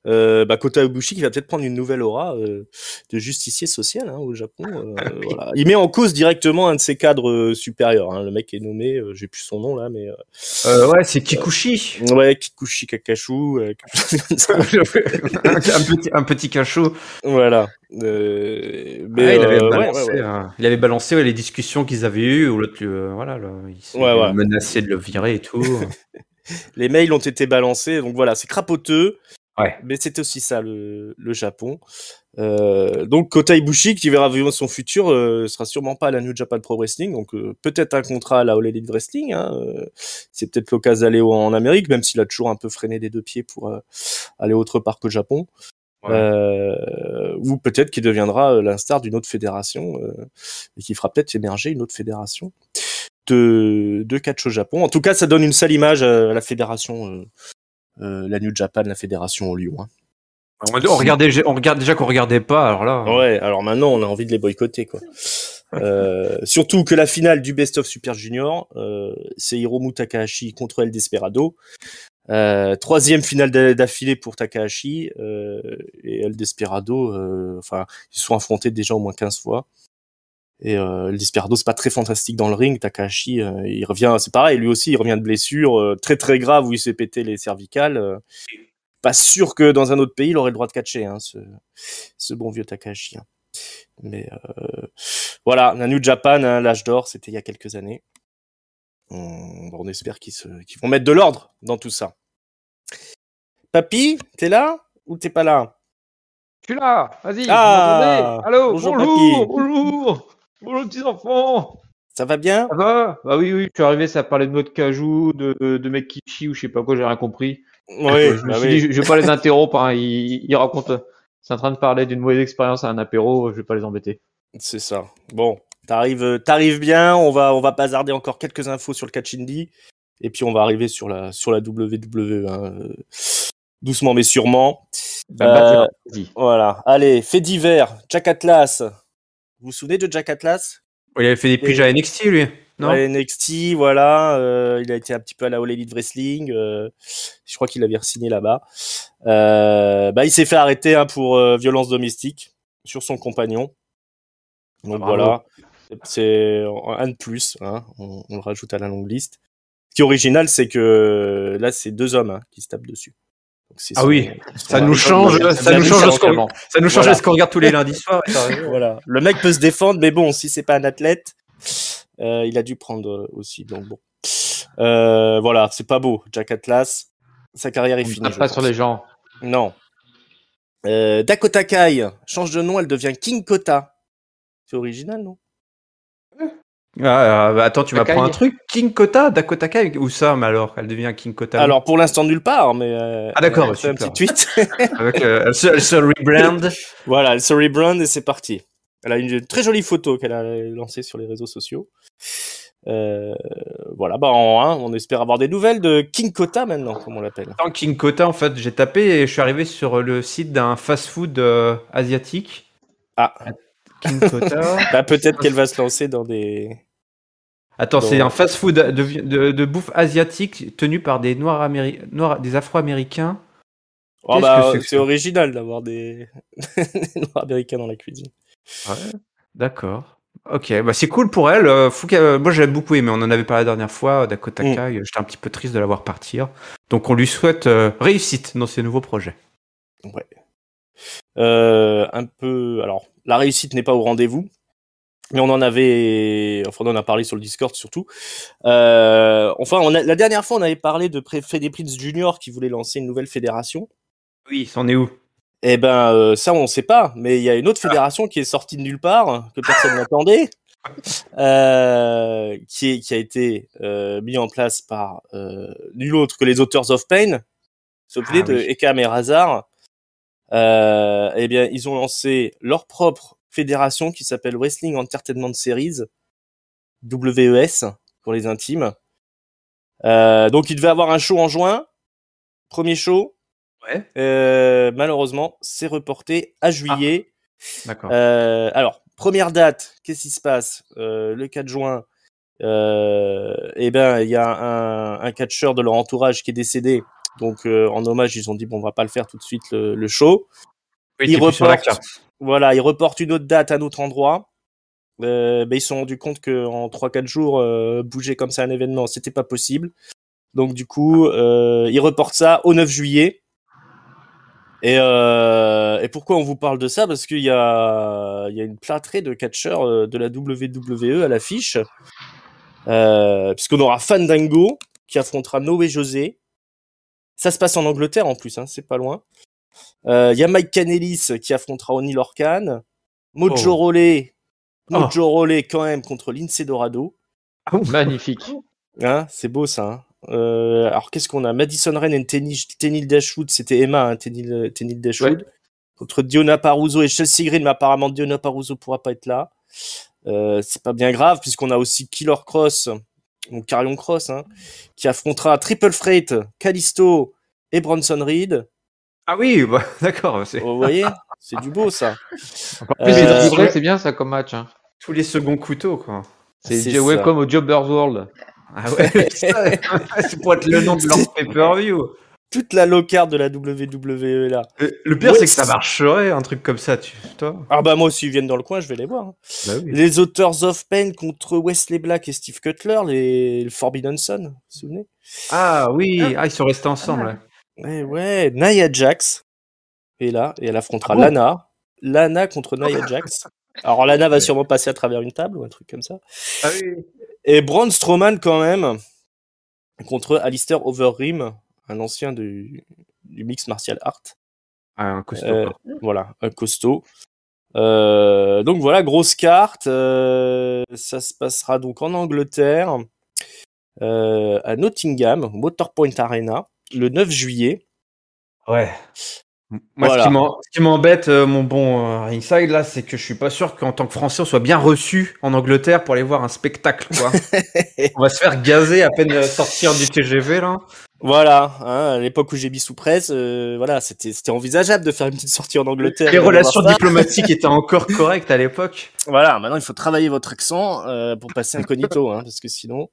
[SPEAKER 1] Kota Ibushi qui va peut-être prendre une nouvelle aura de justicier social au Japon. Voilà. Il met en cause directement un de ses cadres supérieurs. Hein. Le mec est nommé, j'ai plus son nom là, mais
[SPEAKER 2] c'est Kikuchi.
[SPEAKER 1] Ouais, Kikuchi Kakashu.
[SPEAKER 2] un petit cachot.
[SPEAKER 1] Voilà.
[SPEAKER 2] Il avait balancé les discussions qu'ils avaient eues où l'autre, il s'est menacé de le virer et tout.
[SPEAKER 1] Les mails ont été balancés, donc voilà, c'est crapoteux.
[SPEAKER 2] Ouais.
[SPEAKER 1] Mais c'est aussi ça le Japon. Donc Kota Ibushi qui verra vivre son futur sera sûrement pas à la New Japan Pro Wrestling, donc peut-être un contrat à la All Elite Wrestling. Hein, c'est peut-être l'occasion d'aller en Amérique, même s'il a toujours un peu freiné des deux pieds pour aller autre part qu'au Japon. Ou peut-être qu'il deviendra l'instar d'une autre fédération et qui fera peut-être émerger une autre fédération de catch au Japon. En tout cas, ça donne une sale image à la fédération, la New Japan, la fédération au Lyon. Hein.
[SPEAKER 2] On regarde déjà qu'on regardait pas, alors là.
[SPEAKER 1] Ouais, alors maintenant on a envie de les boycotter, quoi. Surtout que la finale du Best of Super Junior, c'est Hiromu Takahashi contre El Desperado. Troisième finale d'affilée pour Takahashi et El Desperado. Ils se sont affrontés déjà au moins 15 fois. Et El Desperado, c'est pas très fantastique dans le ring. Takahashi, il revient, c'est pareil, lui aussi, il revient de blessure très très grave où il s'est pété les cervicales. pas sûr que dans un autre pays, il aurait le droit de catcher, hein, ce bon vieux Takahashi. Hein. Mais voilà, la New Japan, hein, l'âge d'or, c'était il y a quelques années. On espère qu'ils vont mettre de l'ordre dans tout ça. Papy, t'es là ou t'es pas là?
[SPEAKER 4] Je suis là, vas-y,
[SPEAKER 1] Ah,
[SPEAKER 4] vous m'entendez? Allô,
[SPEAKER 1] bonjour,
[SPEAKER 4] bonjour petits enfants.
[SPEAKER 1] Ça va bien?
[SPEAKER 4] Ça va? Bah oui, je suis arrivé, ça parlait de mode cajou, de mec Kishi ou je sais pas quoi, j'ai rien compris.
[SPEAKER 1] Oui,
[SPEAKER 4] Je me suis dit, je vais pas les interrompre, hein, ils racontent, c'est en train de parler d'une mauvaise expérience à un apéro, je vais pas les embêter.
[SPEAKER 1] C'est ça. Bon, t'arrives bien, on va bazarder encore quelques infos sur le catch indie, et puis on va arriver sur la WWE, hein, doucement mais sûrement.
[SPEAKER 4] Vas-y.
[SPEAKER 1] Voilà. Allez, fait divers. Jack Atlas. Vous vous souvenez de Jack Atlas?
[SPEAKER 2] Il avait fait des piges à NXT, lui. Non,
[SPEAKER 1] ouais, NXT, voilà. Il a été un petit peu à la All Elite Wrestling. Je crois qu'il avait re-signé là-bas. Il s'est fait arrêter hein, pour violence domestique sur son compagnon. Donc voilà, c'est un de plus. Hein. On le rajoute à la longue liste. Ce qui est original, c'est que là, c'est 2 hommes hein, qui se tapent dessus. Donc,
[SPEAKER 2] ça nous change ce qu'on regarde tous les lundis soirs.
[SPEAKER 1] Voilà, le mec peut se défendre, mais bon, si c'est pas un athlète, il a dû prendre aussi. Donc bon, voilà, c'est pas beau. Jack Atlas, sa carrière est finie.
[SPEAKER 4] On tape pas sur les gens.
[SPEAKER 1] Non. Dakota Kai change de nom, elle devient King Kota. C'est original, non?
[SPEAKER 2] Attends, tu m'apprends un truc. King Kota, Dakota Kai, où ça, mais alors, elle devient King Kota.
[SPEAKER 1] Alors pour l'instant nulle part, mais
[SPEAKER 2] d'accord,
[SPEAKER 1] elle fait un petit tweet.
[SPEAKER 2] Avec, elle se rebrand.
[SPEAKER 1] Voilà, elle se rebrand et c'est parti. Elle a une très jolie photo qu'elle a lancée sur les réseaux sociaux. Voilà, on espère avoir des nouvelles de King Kota maintenant, comme on l'appelle.
[SPEAKER 2] Dans King Kota, en fait, j'ai tapé et je suis arrivé sur le site d'un fast-food asiatique.
[SPEAKER 1] Ah.
[SPEAKER 2] King Kota.
[SPEAKER 1] Peut-être qu'elle va se lancer dans des.
[SPEAKER 2] Attends, c'est un fast-food de bouffe asiatique tenu par des des Afro-Américains.
[SPEAKER 1] Oh c'est original d'avoir des Noirs américains dans la cuisine.
[SPEAKER 2] Ouais, d'accord. Ok, c'est cool pour elle. Moi, j'avais beaucoup aimé. On en avait parlé la dernière fois. Dakota Kai, j'étais un petit peu triste de la voir partir. Donc, on lui souhaite réussite dans ses nouveaux projets.
[SPEAKER 1] Ouais. Alors, la réussite n'est pas au rendez-vous. Mais on en a parlé sur le Discord surtout. La dernière fois, on avait parlé de Fede Prince Junior qui voulait lancer une nouvelle fédération.
[SPEAKER 2] Oui, c'en est où?
[SPEAKER 1] Eh ben, ça, on sait pas. Mais il y a une autre fédération qui est sortie de nulle part, que personne n'attendait, qui a été mis en place par nul autre que les Authors of Pain, s'appelait de Ekam et Razar. Eh bien, ils ont lancé leur propre fédération qui s'appelle Wrestling Entertainment Series, WES pour les intimes. Donc il devait avoir un show en juin, premier show.
[SPEAKER 2] Ouais.
[SPEAKER 1] Malheureusement, c'est reporté à juillet.
[SPEAKER 2] D'accord.
[SPEAKER 1] Alors, première date, qu'est-ce qui se passe? Le 4 juin, il y a un catcheur de leur entourage qui est décédé. Donc en hommage, ils ont dit on va pas le faire tout de suite le show.
[SPEAKER 2] Oui, ils
[SPEAKER 1] reportent une autre date à un autre endroit. Ils se sont rendus compte qu'en 3-4 jours, bouger comme ça un événement, c'était pas possible. Donc du coup, ils reportent ça au 9 juillet. Et pourquoi on vous parle de ça? Parce qu'il y a une plâtrée de catcheurs de la WWE à l'affiche. Puisqu'on aura Fandango qui affrontera Noé José. Ça se passe en Angleterre en plus, hein, c'est pas loin. Y a Mike Kanellis qui affrontera Oni Lorcan. Mojo Rawley quand même contre Lince Dorado.
[SPEAKER 4] Magnifique.
[SPEAKER 1] Hein, c'est beau ça. Hein. Alors qu'est-ce qu'on a? Madison Rain et Tenille Dashwood, c'était Emma, hein, Tenille Dashwood. Ouais. Contre Diona Paruso et Chelsea Green, mais apparemment Diona Paruso pourra pas être là. C'est pas bien grave puisqu'on a aussi Killer Cross, donc Karrion Cross, hein, qui affrontera Triple Freight, Kalisto et Bronson Reed.
[SPEAKER 2] Ah oui, d'accord.
[SPEAKER 1] Vous voyez, c'est du beau ça.
[SPEAKER 4] C'est bien ça comme match. Hein.
[SPEAKER 2] Tous les seconds couteaux, quoi.
[SPEAKER 4] C'est welcome au Jobbers World.
[SPEAKER 2] Ah ouais, c'est pour être le nom de leur pay-per-view.
[SPEAKER 1] Toute la low-card de la WWE là.
[SPEAKER 2] Le pire, c'est que ça marcherait, un truc comme ça, toi.
[SPEAKER 1] Ah bah moi, s'ils viennent dans le coin, je vais les voir. Hein. Bah oui. Les Authors of Pain contre Wesley Black et Steve Cutler, les Forbidden Son, vous vous souvenez?
[SPEAKER 2] Ah oui, ils sont restés ensemble.
[SPEAKER 1] Ouais, Nia Jax est là et elle affrontera Lana. Lana contre Nia Jax. Alors Lana va sûrement passer à travers une table ou un truc comme ça.
[SPEAKER 2] Ah oui.
[SPEAKER 1] Et Braun Strowman quand même contre Alistair Overeem, un ancien du mix martial art.
[SPEAKER 2] Ah, un costaud.
[SPEAKER 1] Voilà, un costaud. Donc voilà, grosse carte. Ça se passera donc en Angleterre, à Nottingham, Motorpoint Arena, le 9 juillet.
[SPEAKER 2] Ouais. Moi,
[SPEAKER 1] Voilà.
[SPEAKER 2] ce qui m'embête, mon bon Ringside, là, c'est que je suis pas sûr qu'en tant que Français, on soit bien reçu en Angleterre pour aller voir un spectacle, quoi. On va se faire gazer à peine sortir du TGV, là.
[SPEAKER 1] Voilà, hein, à l'époque où j'ai mis sous presse, voilà, c'était envisageable de faire une petite sortie en Angleterre.
[SPEAKER 2] Les relations diplomatiques étaient encore correctes à l'époque.
[SPEAKER 1] Voilà, maintenant il faut travailler votre accent pour passer incognito, hein, parce que sinon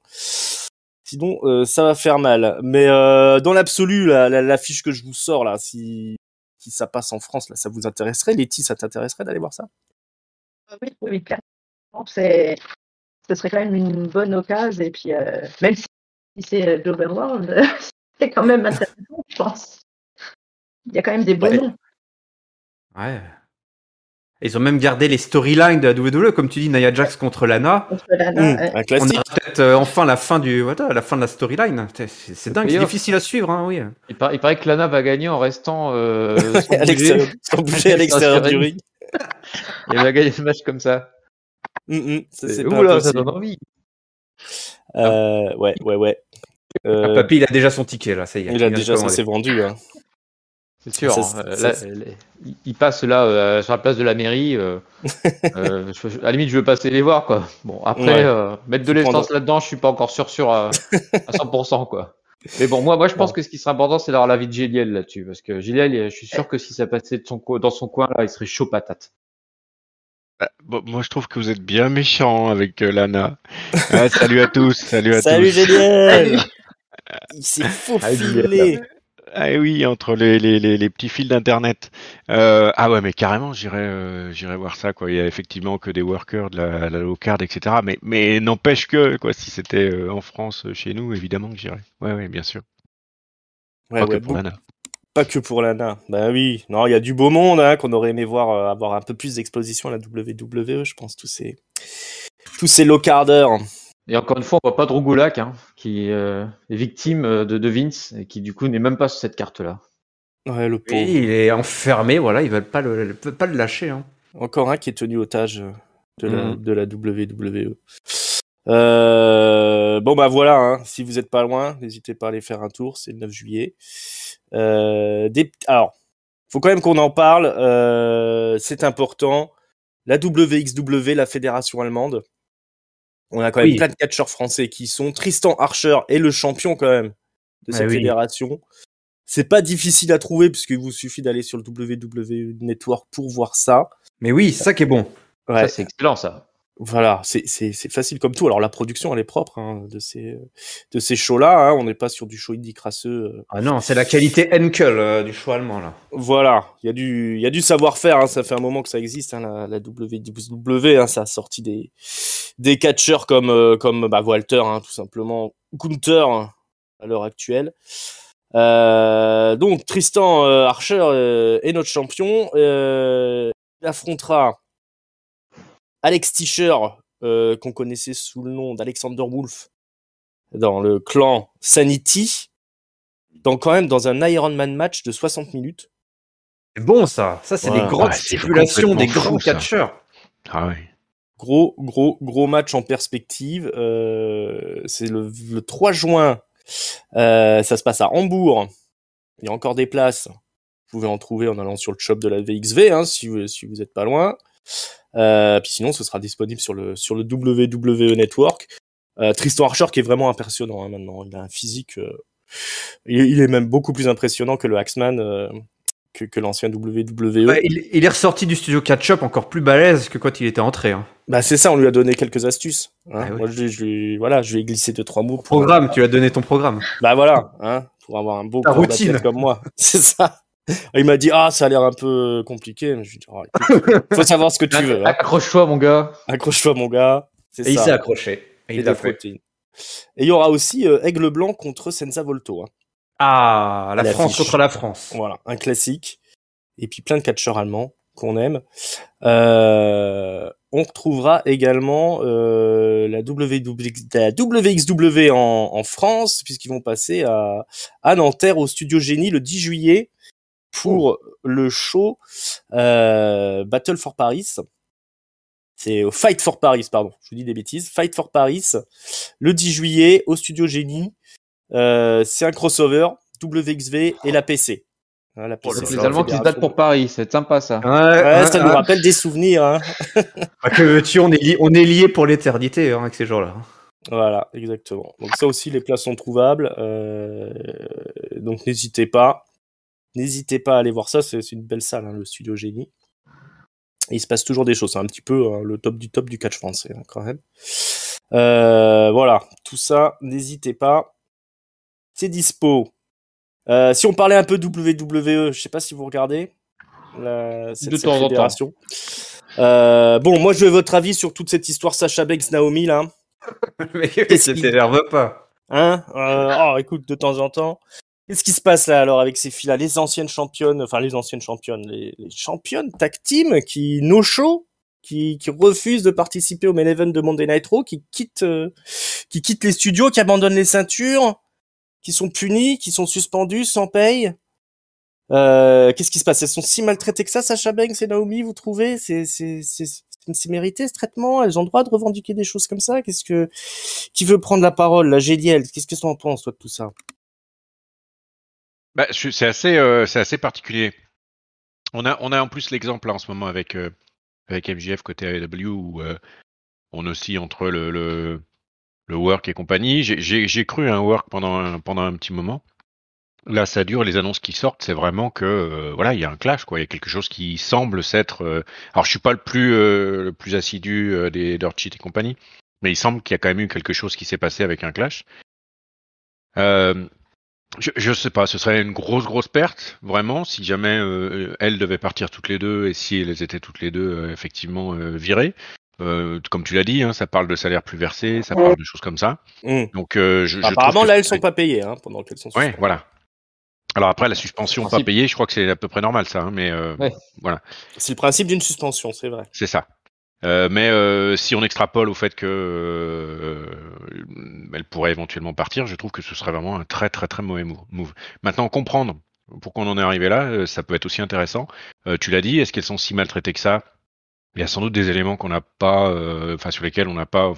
[SPEAKER 1] ça va faire mal. Mais dans l'absolu, la fiche que je vous sors là, si ça passe en France, là, ça vous intéresserait? Letty, ça t'intéresserait d'aller voir ça?
[SPEAKER 3] Oui, clairement, ce serait quand même une bonne occasion. Et puis, même si c'est Global World, c'est quand même intéressant, je pense. Il y a quand même des bons noms.
[SPEAKER 2] Ouais. Ils ont même gardé les storylines de la WWE, comme tu dis, Nia Jax contre Lana.
[SPEAKER 1] Un classique.
[SPEAKER 2] On a peut-être enfin la fin la fin de la storyline. C'est dingue, c'est difficile à suivre, hein, oui.
[SPEAKER 4] Il paraît que Lana va gagner en restant
[SPEAKER 1] sans bouger à l'extérieur du ring.
[SPEAKER 4] Elle va gagner ce match comme ça.
[SPEAKER 1] Ça, c'est pas impossible.
[SPEAKER 4] Ça donne envie.
[SPEAKER 1] Ouais.
[SPEAKER 2] Papy, il a déjà son ticket, là, ça y est.
[SPEAKER 1] Il a déjà, ça s'est vendu, hein.
[SPEAKER 4] C'est sûr. Il passe là sur la place de la mairie. À la limite, je veux passer les voir, quoi. Bon, après, mettre de l'essence là-dedans, je suis pas encore sûr à 100%, quoi. Mais bon, moi, je pense que ce qui serait important, c'est d'avoir l'avis de Géliel là-dessus, parce que Géliel, je suis sûr que si ça passait dans son coin là, il serait chaud patate.
[SPEAKER 5] Moi, je trouve que vous êtes bien méchant avec Lana. Salut à tous. Salut
[SPEAKER 1] Géliel. Il s'est faufilé.
[SPEAKER 5] Ah oui, entre les petits fils d'internet. Ah ouais, mais carrément, j'irai voir ça, quoi. Il y a effectivement que des workers de la low card, etc. Mais n'empêche que, quoi, si c'était en France, chez nous, évidemment que j'irais. Ouais, bien sûr. Pas que pour Lana.
[SPEAKER 1] Pas que pour Lana. Bah oui. Non, il y a du beau monde, hein, qu'on aurait aimé voir avoir un peu plus d'exposition à la WWE, je pense, tous ces low carders.
[SPEAKER 4] Et encore une fois, on voit pas Drew Gulak, hein, qui est victime de Vince et qui du coup n'est même pas sur cette carte-là.
[SPEAKER 1] Ouais, le pauvre.
[SPEAKER 2] Oui, il est enfermé, voilà, ils veulent pas le lâcher. Hein.
[SPEAKER 1] Encore un qui est tenu otage de la WWE. Bon bah voilà, hein, si vous êtes pas loin, n'hésitez pas à aller faire un tour, c'est le 9 juillet. Alors, faut quand même qu'on en parle, c'est important. La WXW, la fédération allemande. On a quand même plein de catcheurs français qui sont. Tristan Archer est le champion quand même de cette fédération. C'est pas difficile à trouver puisqu'il vous suffit d'aller sur le WWE Network pour voir ça.
[SPEAKER 2] Mais oui, c'est ça qui est bon.
[SPEAKER 1] Ouais.
[SPEAKER 4] Ça, c'est excellent, ça.
[SPEAKER 1] Voilà, c'est facile comme tout. Alors la production, elle est propre, hein, de ces shows-là. Hein. On n'est pas sur du show indie crasseux.
[SPEAKER 2] Ah non, c'est la qualité Henkel du show allemand là.
[SPEAKER 1] Voilà, il y a du savoir-faire. Hein. Ça fait un moment que ça existe. Hein, la WWE, hein, ça a sorti des catcheurs comme Walter, hein, tout simplement, Gunther hein, à l'heure actuelle. Donc Tristan Archer est notre champion. Il affrontera Alex Tischer, qu'on connaissait sous le nom d'Alexander Wolf dans le clan Sanity, quand même dans un Ironman match de 60 minutes.
[SPEAKER 2] C'est bon ça c'est des grandes stipulations, des grands catcheurs.
[SPEAKER 5] Ah ouais.
[SPEAKER 1] Gros match en perspective. C'est le 3 juin. Ça se passe à Hambourg. Il y a encore des places. Vous pouvez en trouver en allant sur le shop de la VXV, hein, si vous êtes pas loin. Puis sinon, ce sera disponible sur le WWE Network. Tristan Archer qui est vraiment impressionnant hein, maintenant. Il a un physique. Il est même beaucoup plus impressionnant que le Axeman que l'ancien WWE.
[SPEAKER 2] Ouais, il est ressorti du studio Catch-Up encore plus balèze que quand il était entré. Hein.
[SPEAKER 1] Bah c'est ça, on lui a donné quelques astuces. Hein.
[SPEAKER 2] Oui.
[SPEAKER 1] Moi je lui ai glissé 2-3 mots.
[SPEAKER 2] Programme, tu lui as donné ton programme.
[SPEAKER 1] Bah voilà, hein, pour avoir un beau
[SPEAKER 2] routine
[SPEAKER 1] comme moi. C'est ça. Il m'a dit ça a l'air un peu compliqué. Mais je lui ai dit écoute, faut savoir ce que tu veux. Hein.
[SPEAKER 4] Accroche-toi mon gars.
[SPEAKER 1] C'est
[SPEAKER 2] ça. Il s'est accroché.
[SPEAKER 1] Et il a fait. Et il y aura aussi Aigle Blanc contre Senza Volto. Hein.
[SPEAKER 2] Ah, la France contre la France.
[SPEAKER 1] Voilà, un classique. Et puis plein de catcheurs allemands qu'on aime. On retrouvera également la WXW en France, puisqu'ils vont passer à Nanterre au Studio Génie le 10 juillet pour le show Battle for Paris. C'est Fight for Paris, pardon, je vous dis des bêtises. Fight for Paris, le 10 juillet au Studio Génie. C'est un crossover WXV et la PC. Hein, la PC
[SPEAKER 4] les Allemands qui se battent pour Paris, c'est sympa ça.
[SPEAKER 1] Ouais, ça nous rappelle des souvenirs. Hein.
[SPEAKER 2] On est liés pour l'éternité avec ces gens-là.
[SPEAKER 1] Voilà, exactement. Donc ça aussi, les places sont trouvables. Donc n'hésitez pas. N'hésitez pas à aller voir ça. C'est une belle salle, le Studio Génie. Et il se passe toujours des choses. C'est un petit peu le top du catch français, quand même. Voilà, tout ça, n'hésitez pas. C'est dispo. Si on parlait un peu WWE, je sais pas si vous regardez cette fédération. Bon, moi je veux votre avis sur toute cette histoire Sasha Banks Naomi là.
[SPEAKER 2] Mais ça t'énerve pas.
[SPEAKER 1] Hein écoute, de temps en temps. Qu'est-ce qui se passe là alors avec ces filles-là, les championnes, les championnes tag team qui no show, qui refusent de participer au main event de Monday Night Raw, qui quittent les studios, qui abandonnent les ceintures, qui sont punis, qui sont suspendus sans paye. Qu'est-ce qui se passe? Elles sont si maltraitées que ça, Sasha Banks et Naomi, vous trouvez? C'est mérité ce traitement? Elles ont le droit de revendiquer des choses comme ça? Qui veut prendre la parole? La Géliel, qu'est-ce que tu en penses, toi, de tout ça?
[SPEAKER 5] Bah, c'est assez particulier. On a en plus l'exemple là en ce moment avec MJF côté AEW où on oscille entre le work et compagnie. J'ai cru un work pendant un petit moment. Là, ça dure. Les annonces qui sortent, c'est vraiment que voilà, il y a un clash, quoi. Il y a quelque chose qui semble s'être. Alors, je suis pas le plus assidu des Dirt Sheet et compagnie, mais il semble qu'il y a quand même eu quelque chose qui s'est passé avec un clash. Je sais pas, ce serait une grosse perte, vraiment, si jamais elles devaient partir toutes les deux et si elles étaient toutes les deux effectivement virées. Comme tu l'as dit, ça parle de salaire plus versé, ça parle de choses comme ça. Donc,
[SPEAKER 1] apparemment, là, elles sont pas payées pendant qu'elles sont suspendues.
[SPEAKER 5] Ouais, voilà. Alors après, la suspension pas payée, je crois que c'est à peu près normal, ça. Mais voilà.
[SPEAKER 1] C'est le principe d'une suspension, c'est vrai.
[SPEAKER 5] C'est ça. Mais si on extrapole au fait que elle pourrait éventuellement partir, je trouve que ce serait vraiment un très mauvais move. Maintenant, comprendre pourquoi on en est arrivé là, ça peut être aussi intéressant. Tu l'as dit, est-ce qu'elles sont si maltraitées que ça? Il y a sans doute des éléments qu'on n'a pas, sur lesquels on n'a pas,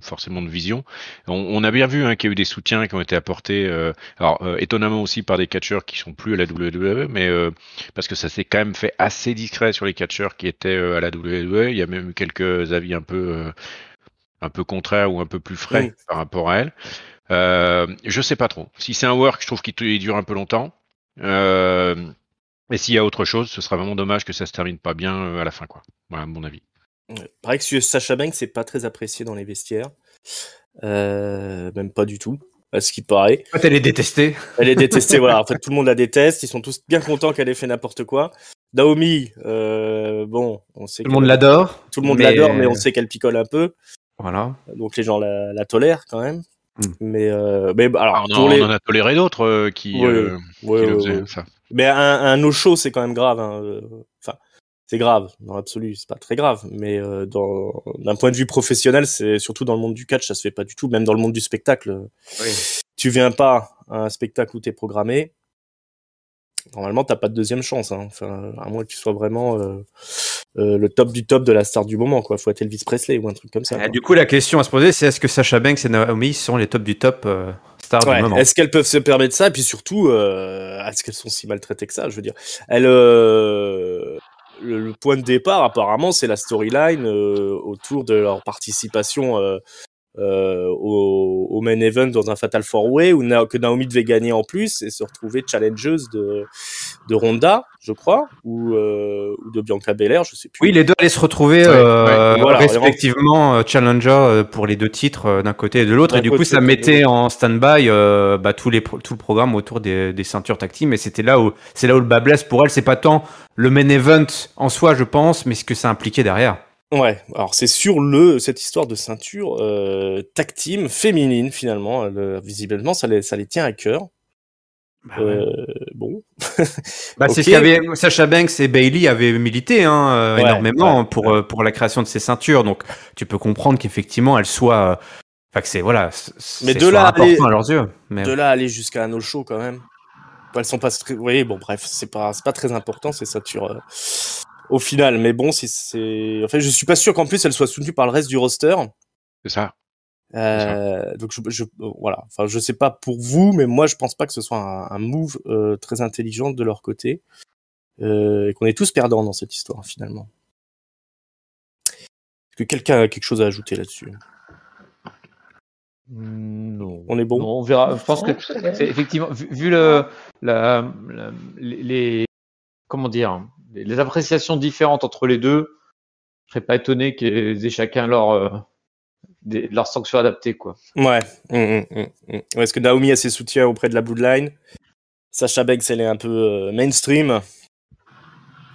[SPEAKER 5] forcément de vision. On a bien vu qu'il y a eu des soutiens qui ont été apportés, étonnamment aussi par des catcheurs qui sont plus à la WWE, mais parce que ça s'est quand même fait assez discret sur les catcheurs qui étaient à la WWE. Il y a même eu quelques avis un peu contraires ou un peu plus frais par rapport à elle. Je sais pas trop. Si c'est un work, je trouve qu'il dure un peu longtemps. Et s'il y a autre chose, ce sera vraiment dommage que ça se termine pas bien à la fin, quoi. Voilà, mon avis.
[SPEAKER 1] Pareil que Sasha Banks, c'est pas très apprécié dans les vestiaires. Même pas du tout, à ce qui paraît.
[SPEAKER 2] En fait, elle est détestée.
[SPEAKER 1] Elle est détestée, voilà. En fait, tout le monde la déteste. Ils sont tous bien contents qu'elle ait fait n'importe quoi. Naomi, on sait
[SPEAKER 2] tout le monde l'adore.
[SPEAKER 1] Tout le monde l'adore, mais on sait qu'elle picole un peu.
[SPEAKER 2] Voilà.
[SPEAKER 1] Donc les gens la tolèrent quand même. Mais alors,
[SPEAKER 5] on en a toléré d'autres qui le faisaient, ça.
[SPEAKER 1] Mais un no-show, c'est quand même grave. C'est grave dans l'absolu, c'est pas très grave. Mais d'un point de vue professionnel, c'est surtout dans le monde du catch, ça se fait pas du tout. Même dans le monde du spectacle, tu viens pas à un spectacle où t'es programmé. Normalement, t'as pas de deuxième chance. À moins que tu sois vraiment le top du top de la star du moment, quoi. Faut être Elvis Presley ou un truc comme ça.
[SPEAKER 2] Du coup, la question à se poser, c'est est-ce que Sasha Banks et Naomi sont les tops du top stars du moment?
[SPEAKER 1] Est-ce qu'elles peuvent se permettre ça? Et puis surtout, est-ce qu'elles sont si maltraitées que ça? Je veux dire, le point de départ, apparemment, c'est la storyline autour de leur participation au main event dans un Fatal 4-Way que Naomi devait gagner en plus et se retrouver challengeuse de Ronda, je crois, ou de Bianca Belair, je sais plus.
[SPEAKER 2] Oui, les deux allaient se retrouver respectivement challenger pour les deux titres d'un côté et de l'autre, et du coup ça mettait en stand-by tout le programme autour des ceintures tag team, et c'est là où le bas blesse pour elle. C'est pas tant le main event en soi, je pense, mais ce que ça impliquait derrière.
[SPEAKER 1] Ouais, alors c'est sur cette histoire de ceinture tag team féminine finalement, visiblement ça les tient à cœur. Bon.
[SPEAKER 2] Bah, c'est ce qu'avait Sasha Banks et Bayley avaient milité énormément pour la création de ces ceintures. Donc tu peux comprendre qu'effectivement elles soient, enfin que c'est
[SPEAKER 1] mais de là
[SPEAKER 2] important à leurs yeux. Mais...
[SPEAKER 1] De là aller jusqu'à un no-show quand même. Elles sont pas très... Oui, bon bref, c'est pas très important ces ceintures au final. Mais bon, c'est. En fait, je suis pas sûr qu'en plus elles soient soutenues par le reste du roster.
[SPEAKER 5] C'est ça.
[SPEAKER 1] Donc voilà. Enfin, je sais pas pour vous, mais moi je pense pas que ce soit un move très intelligent de leur côté et qu'on est tous perdants dans cette histoire finalement. Est-ce que quelqu'un a quelque chose à ajouter là-dessus?
[SPEAKER 4] Non.
[SPEAKER 1] On est bon.
[SPEAKER 4] Non, on verra. Je pense que c'est effectivement vu les comment dire, les appréciations différentes entre les deux, je serais pas étonné qu'ils aient chacun leur sanction adaptée, quoi.
[SPEAKER 1] Ouais. Est-ce que Naomi a ses soutiens auprès de la Bloodline? Sasha Banks, elle est un peu mainstream.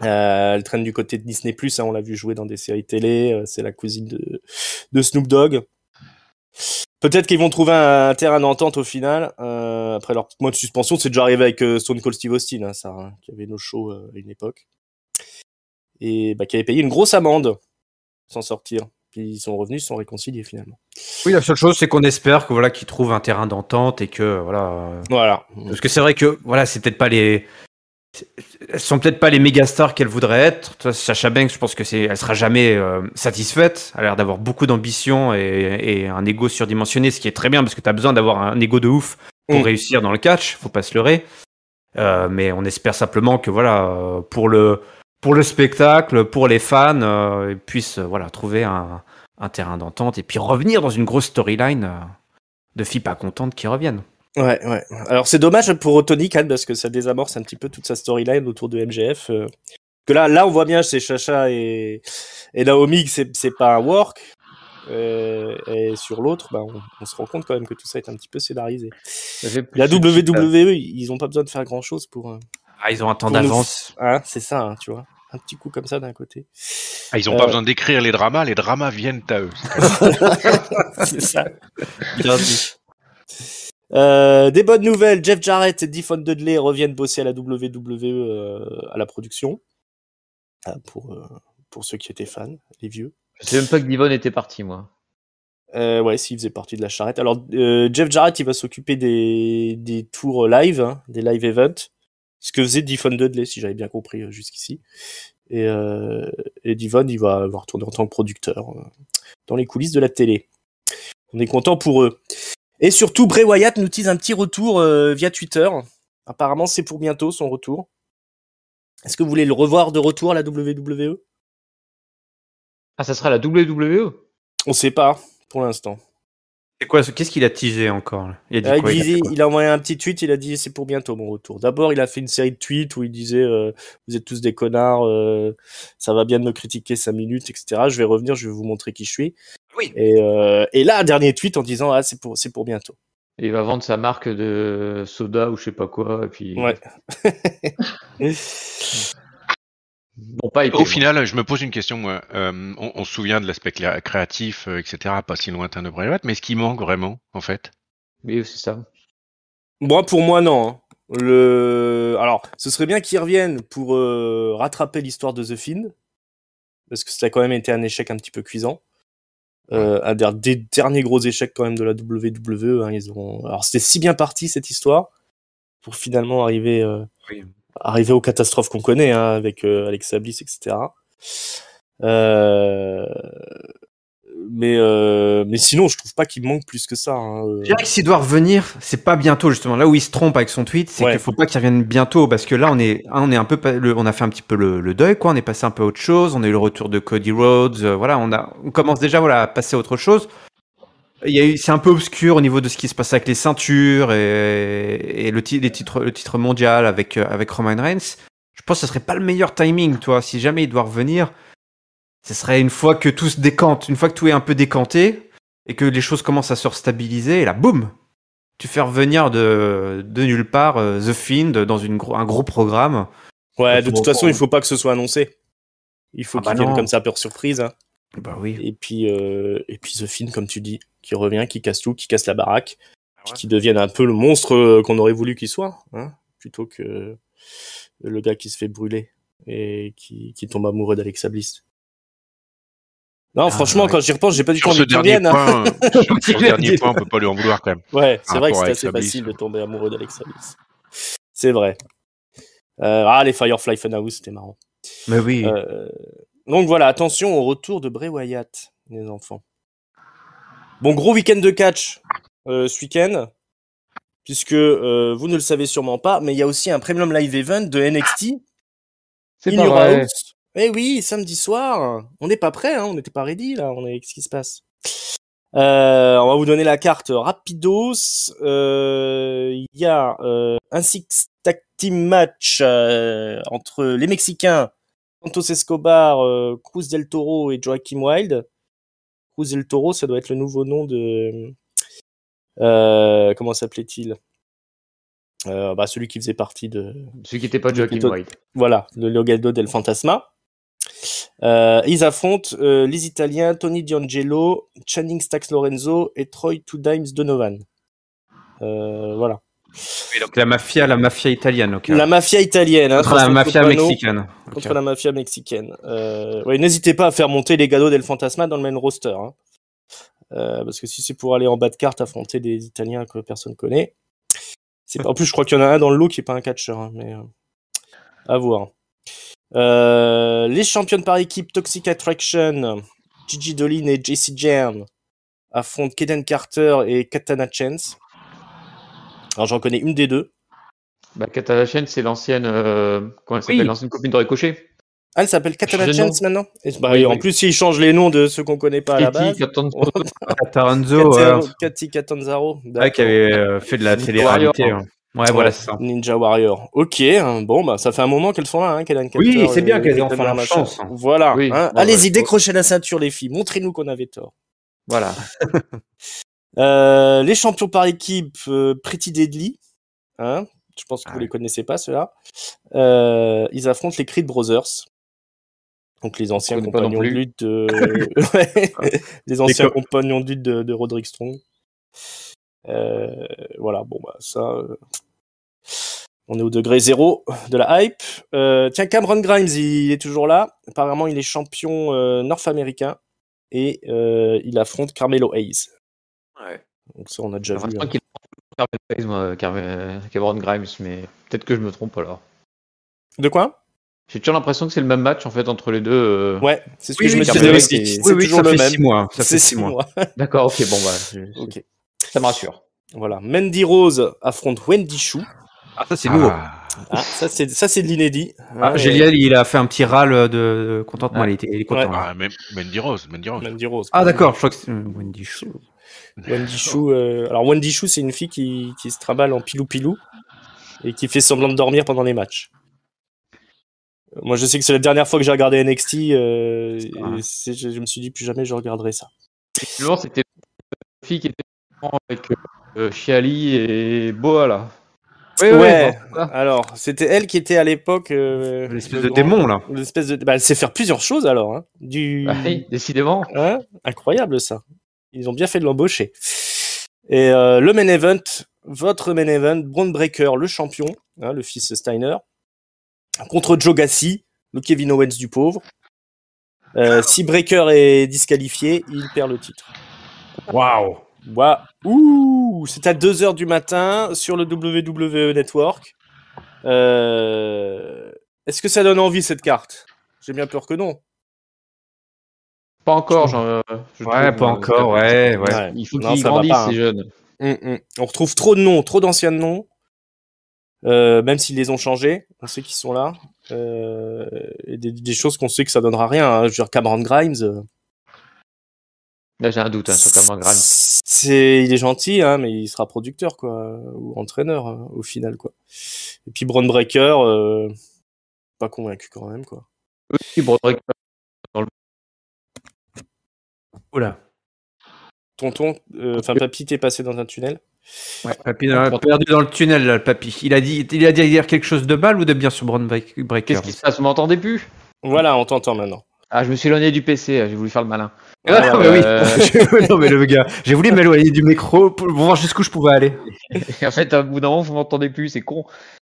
[SPEAKER 1] Elle traîne du côté de Disney+, hein, on l'a vu jouer dans des séries télé. C'est la cousine de Snoop Dogg. Peut-être qu'ils vont trouver un terrain d'entente au final. Après leur mois de suspension, c'est déjà arrivé avec Stone Cold Steve Austin, hein, ça, hein, qui avait nos shows à une époque. Et qui avait payé une grosse amende sans sortir. Puis ils sont revenus, ils se sont réconciliés finalement.
[SPEAKER 2] Oui, la seule chose, c'est qu'on espère que qu'ils trouvent un terrain d'entente et que
[SPEAKER 1] voilà.
[SPEAKER 2] Parce que c'est vrai que c'est peut-être pas elles sont peut-être pas les méga stars qu'elles voudraient être. Toi, Sasha Banks, je pense que elle sera jamais satisfaite. Elle a l'air d'avoir beaucoup d'ambition et un ego surdimensionné, ce qui est très bien parce que tu as besoin d'avoir un ego de ouf pour réussir dans le catch. Faut pas se leurrer. Mais on espère simplement que pour le spectacle, pour les fans, ils puissent trouver un terrain d'entente et puis revenir dans une grosse storyline de filles pas contentes qui reviennent.
[SPEAKER 1] Ouais. Alors c'est dommage pour Tony Khan parce que ça désamorce un petit peu toute sa storyline autour de MJF. Que là on voit bien chez Sasha et Naomi que c'est pas un work. Et sur l'autre, on se rend compte quand même que tout ça est un petit peu scénarisé. La WWE, ils ont pas besoin de faire grand chose pour.
[SPEAKER 2] Ils ont un temps d'avance.
[SPEAKER 1] C'est ça, hein, tu vois. Un petit coup comme ça d'un côté.
[SPEAKER 5] Ils ont pas besoin d'écrire les dramas viennent à eux.
[SPEAKER 1] C'est ça. Bien dit. Des bonnes nouvelles, Jeff Jarrett et Devon Dudley reviennent bosser à la WWE à la production. Pour ceux qui étaient fans, les vieux.
[SPEAKER 4] Je sais même pas que Devon était parti, moi.
[SPEAKER 1] Ouais, s'il faisait partie de la charrette. Alors, Jeff Jarrett, il va s'occuper des tours live, hein, des live events. Ce que faisait Devon Dudley, si j'avais bien compris jusqu'ici. Et Devon, il va retourner en tant que producteur dans les coulisses de la télé. On est content pour eux. Et surtout, Bray Wyatt nous tease un petit retour via Twitter. Apparemment, c'est pour bientôt son retour. Est-ce que vous voulez le revoir de retour à la WWE?
[SPEAKER 4] Ah, ça sera la WWE?
[SPEAKER 1] On sait pas, pour l'instant.
[SPEAKER 2] C'est quoi? Qu'est-ce qu'il a teasé encore? Il a dit
[SPEAKER 1] il a envoyé un petit tweet, il a dit c'est pour bientôt mon retour. D'abord, il a fait une série de tweets où il disait vous êtes tous des connards, ça va bien de me critiquer 5 minutes, etc. Je vais revenir, je vais vous montrer qui je suis.
[SPEAKER 2] Oui.
[SPEAKER 1] Et là, un dernier tweet en disant c'est pour bientôt.
[SPEAKER 4] Et il va vendre sa marque de soda ou je sais pas quoi, et puis.
[SPEAKER 1] Ouais.
[SPEAKER 4] Bon, pas été,
[SPEAKER 5] Au final, je me pose une question, moi. On se souvient de l'aspect créatif, etc., pas si lointain de Bray Wyatt, mais est-ce qu'il manque vraiment, en fait?
[SPEAKER 4] Oui, c'est ça.
[SPEAKER 1] Pour moi, non. Hein. Alors, ce serait bien qu'ils reviennent pour rattraper l'histoire de The Fiend, parce que ça a quand même été un échec un petit peu cuisant. Un des derniers gros échecs quand même de la WWE. Hein, Alors, c'était si bien parti cette histoire pour finalement arriver aux catastrophes qu'on connaît, hein, avec Alexa Bliss, etc. Mais sinon, je trouve pas qu'il manque plus que ça. Hein.
[SPEAKER 2] Je dirais que s'il doit revenir, c'est pas bientôt justement. Là où il se trompe avec son tweet, c'est qu'il faut pas qu'il revienne bientôt parce que là on est un peu, on a fait un petit peu le deuil, quoi. On est passé un peu à autre chose. On a eu le retour de Cody Rhodes. On commence déjà à passer à autre chose. C'est un peu obscur au niveau de ce qui se passe avec les ceintures et le titre mondial avec Roman Reigns. Je pense que ce serait pas le meilleur timing, toi. Si jamais il doit revenir, ce serait une fois que tout se décante, une fois que tout est un peu décanté et que les choses commencent à se stabiliser, et là, boum, tu fais revenir de nulle part The Fiend dans un gros programme.
[SPEAKER 1] Ouais, de toute façon, il faut pas que ce soit annoncé. Il faut qu'il vienne comme ça par surprise. Hein.
[SPEAKER 2] Bah oui.
[SPEAKER 1] Et puis The Fiend, comme tu dis, qui revient, qui casse tout, qui casse la baraque, puis qui devienne un peu le monstre qu'on aurait voulu qu'il soit. Hein. plutôt que le gars qui se fait brûler et qui tombe amoureux d'Alexa Bliss. Non, franchement, quand j'y repense, j'ai pas du tout envie qu'il revienne.
[SPEAKER 5] Sur le dernier point, on peut pas lui en vouloir quand même.
[SPEAKER 1] Ouais, c'est vrai que c'est assez facile de tomber amoureux d'Alexa Bliss. C'est vrai. Les Firefly Funhouse, c'était marrant.
[SPEAKER 2] Mais oui.
[SPEAKER 1] Donc voilà, attention au retour de Bray Wyatt, les enfants. Bon, gros week-end de catch ce week-end, puisque vous ne le savez sûrement pas, mais il y a aussi un Premium Live Event de NXT.
[SPEAKER 4] C'est pas vrai.
[SPEAKER 1] Eh oui, samedi soir. On n'est pas prêt, hein, on n'était pas ready là. Qu'est-ce qui se passe? On va vous donner la carte rapidos. Il y a un six tag team match entre les Mexicains Santos Escobar, Cruz del Toro et Joaquim Wilde. Cruz del Toro, ça doit être le nouveau nom de comment s'appelait-il? Celui qui faisait partie de
[SPEAKER 4] celui qui n'était pas Joaquim Wilde.
[SPEAKER 1] Voilà, le Legado del Fantasma. Ils affrontent les Italiens Tony D'Angelo, Channing Stax Lorenzo et Troy Two Dimes Donovan. Voilà.
[SPEAKER 2] Et donc la mafia italienne. Okay.
[SPEAKER 1] La mafia italienne.
[SPEAKER 2] Contre la mafia mexicaine.
[SPEAKER 1] Contre la mafia mexicaine. N'hésitez pas à faire monter les Legado del Fantasma dans le main roster. Hein. Parce que si c'est pour aller en bas de carte affronter des Italiens que personne connaît. En plus, je crois qu'il y en a un dans le lot qui est pas un catcheur. Hein, mais à voir. Les championnes par équipe Toxic Attraction, Gigi Dolin et JC Jam affrontent Kaden Carter et Katana Chance. Alors j'en connais une des deux.
[SPEAKER 4] Katana Chance, c'est l'ancienne comment elle s'appelle, l'ancienne copine de Ricochet.
[SPEAKER 1] Elle s'appelle Katana Chance maintenant. En plus, ils changent les noms de ceux qu'on connaît pas à la base. Katy Catanzaro.
[SPEAKER 2] Qui avait fait de la télé-réalité. Ouais, voilà, c'est ça.
[SPEAKER 1] Ninja Warrior. Ok, bon, ça fait un moment qu'elles sont là, hein, Kaden Carter.
[SPEAKER 2] Oui, c'est bien qu'elles aient enfin la chance.
[SPEAKER 1] Voilà. Oui, allez-y, décrochez la ceinture, les filles. Montrez-nous qu'on avait tort.
[SPEAKER 4] Voilà.
[SPEAKER 1] Les champions par équipe, Pretty Deadly. Hein, je pense que vous les connaissez pas, ceux-là. Ils affrontent les Creed Brothers. Donc les anciens compagnons de lutte les anciens compagnons de lutte de Roderick Strong. Voilà, ça on est au degré 0 de la hype. Tiens, Cameron Grimes, il est toujours là. Apparemment, il est champion nord-américain et il affronte Carmelo Hayes.
[SPEAKER 2] Ouais.
[SPEAKER 1] Donc ça, on a déjà vu.
[SPEAKER 4] Cameron Grimes, mais peut-être que je me trompe alors.
[SPEAKER 1] De quoi?
[SPEAKER 4] J'ai toujours l'impression que c'est le même match en fait entre les deux.
[SPEAKER 1] Ouais, c'est ce que je me disais aussi.
[SPEAKER 2] C'est toujours le même. 6 mois. Ça fait 6 mois.
[SPEAKER 4] D'accord, ok, bon
[SPEAKER 1] ok.
[SPEAKER 4] Ça me rassure.
[SPEAKER 1] Voilà, Mandy Rose affronte Wendy Choo.
[SPEAKER 2] Ah, ça c'est nouveau.
[SPEAKER 1] Ça c'est de l'inédit.
[SPEAKER 2] Géliel, il a fait un petit râle de contentement. Il est content.
[SPEAKER 5] Mandy Rose.
[SPEAKER 2] Ah d'accord, je crois que c'est Wendy Choo.
[SPEAKER 1] Wendy Choo. Alors Wendy Choo, c'est une fille qui se trimballe en pilou-pilou et qui fait semblant de dormir pendant les matchs. Moi, je sais que c'est la dernière fois que j'ai regardé NXT. Je me suis dit plus jamais je regarderai ça.
[SPEAKER 4] Effectivement, c'était une fille qui était avec Chiali et Boa là.
[SPEAKER 1] Ouais. Alors, c'était elle qui était à l'époque
[SPEAKER 2] l'espèce de démon là.
[SPEAKER 1] L'espèce de. Elle sait faire plusieurs choses alors. Hein.
[SPEAKER 4] Oui, décidément.
[SPEAKER 1] Hein, incroyable ça. Ils ont bien fait de l'embaucher. Et le main event, votre main event, Braun Breaker, le champion, hein, le fils Steiner, contre Joe Gassi, le Kevin Owens du pauvre. Si Breaker est disqualifié, il perd le titre.
[SPEAKER 2] Waouh.
[SPEAKER 1] Ouh, c'est à 2h du matin sur le WWE Network. Est-ce que ça donne envie cette carte? J'ai bien peur que non.
[SPEAKER 4] Pas encore,
[SPEAKER 2] pas encore, ouais.
[SPEAKER 4] Il faut qu'ils grandissent, ces jeunes.
[SPEAKER 1] On retrouve trop de noms, trop d'anciens noms. Même s'ils les ont changés, on sait qu'ils sont là. Et des choses qu'on sait que ça donnera rien. Hein. Je veux dire, Cameron Grimes.
[SPEAKER 4] Là, j'ai un doute sur Cameron Grimes.
[SPEAKER 1] Il est gentil, hein, mais il sera producteur, quoi, ou entraîneur au final, quoi. Et puis Braun Breaker, pas convaincu quand même, quoi.
[SPEAKER 4] Oui, Braun Breaker.
[SPEAKER 2] Oula.
[SPEAKER 1] Tonton, Papy, t'es passé dans un tunnel.
[SPEAKER 2] Ouais, Papy perdu dans le tunnel, là, le Papy. Il a dit dire quelque chose de mal ou de bien sur Braun Breaker?
[SPEAKER 4] Qu'est-ce qui se passe? Vous m'entendez plus?
[SPEAKER 1] Voilà, on t'entend maintenant.
[SPEAKER 4] Ah, je me suis éloigné du PC, j'ai voulu faire le malin.
[SPEAKER 2] Oui. Non, mais le gars, j'ai voulu m'éloigner du micro pour voir jusqu'où je pouvais aller.
[SPEAKER 4] Et en fait, à bout d'un moment, vous m'entendez plus, c'est con.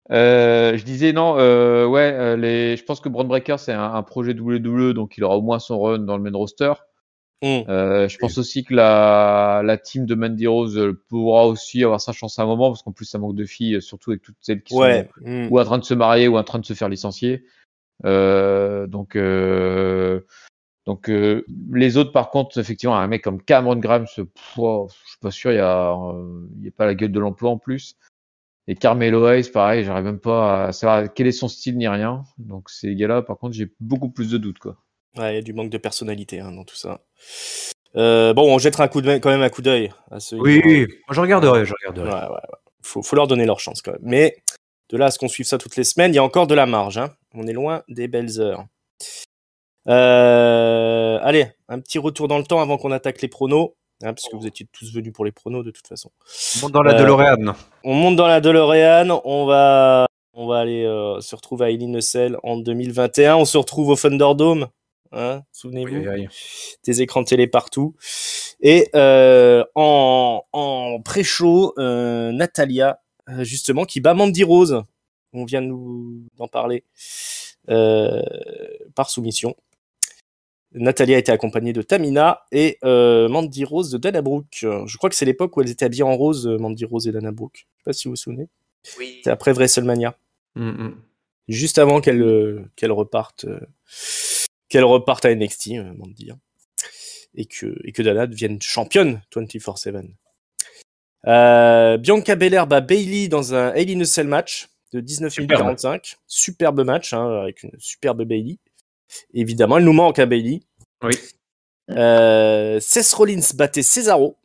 [SPEAKER 4] Je disais non, je pense que Braun Breaker c'est un projet WWE, donc il aura au moins son run dans le main roster. Je pense aussi que la team de Mandy Rose pourra aussi avoir sa chance à un moment, parce qu'en plus ça manque de filles, surtout avec toutes celles qui sont ou en train de se marier ou en train de se faire licencier. Donc les autres par contre, effectivement, un mec comme Cameron Grimes, je suis pas sûr, il y a pas la gueule de l'emploi en plus. Et Carmelo Hayes, pareil, j'arrive même pas à savoir quel est son style ni rien. Donc ces gars-là, par contre, j'ai beaucoup plus de doutes, quoi.
[SPEAKER 1] Ouais, il y a du manque de personnalité dans tout ça. Bon, on jettera quand même un coup d'œil à ceux.
[SPEAKER 2] Oui, je regarderai.
[SPEAKER 1] Ouais. Faut leur donner leur chance quand même. Mais de là à ce qu'on suive ça toutes les semaines, il y a encore de la marge. Hein. On est loin des belles heures. Allez, un petit retour dans le temps avant qu'on attaque les pronos. Parce que vous étiez tous venus pour les pronos de toute façon.
[SPEAKER 2] On monte dans la DeLorean.
[SPEAKER 1] On monte dans la DeLorean. On va aller se retrouver à Illinesel en 2021. On se retrouve au Thunderdome. Souvenez-vous, des écrans télé partout. Et en pré-show, Natalia, justement, qui bat Mandy Rose. On vient d'en parler par soumission. Natalia était accompagnée de Tamina et Mandy Rose de Dana Brooke. Je crois que c'est l'époque où elles étaient habillées en rose, Mandy Rose et Dana Brooke. Je sais pas si vous vous souvenez.
[SPEAKER 3] Oui.
[SPEAKER 1] C'était après WrestleMania. Juste avant qu'elles repartent à NXT, Mandy. Et que Dana devienne championne 24/7. Bianca Belair bat Bayley dans un Hell in a Cell match de 19 minutes 45. Superbe match, avec une superbe Bayley. Évidemment, elle nous manque à Bayley.
[SPEAKER 2] Oui.
[SPEAKER 1] Seth Rollins battait Cesaro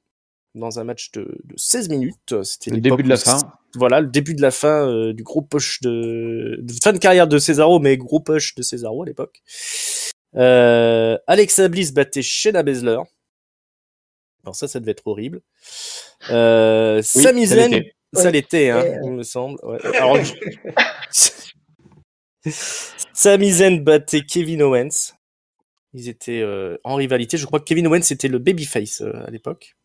[SPEAKER 1] dans un match de 16 minutes. C'était
[SPEAKER 4] le début de la fin.
[SPEAKER 1] Voilà, le début de la fin du gros push de fin de carrière de Cesaro, mais gros push de Cesaro à l'époque. Alexa Bliss battait Shayna Baszler. Alors ça devait être horrible. Sami Zayn, ça l'était, il me semble. Ouais. Alors, Sami Zayn battait Kevin Owens. Ils étaient en rivalité. Je crois que Kevin Owens était le babyface à l'époque.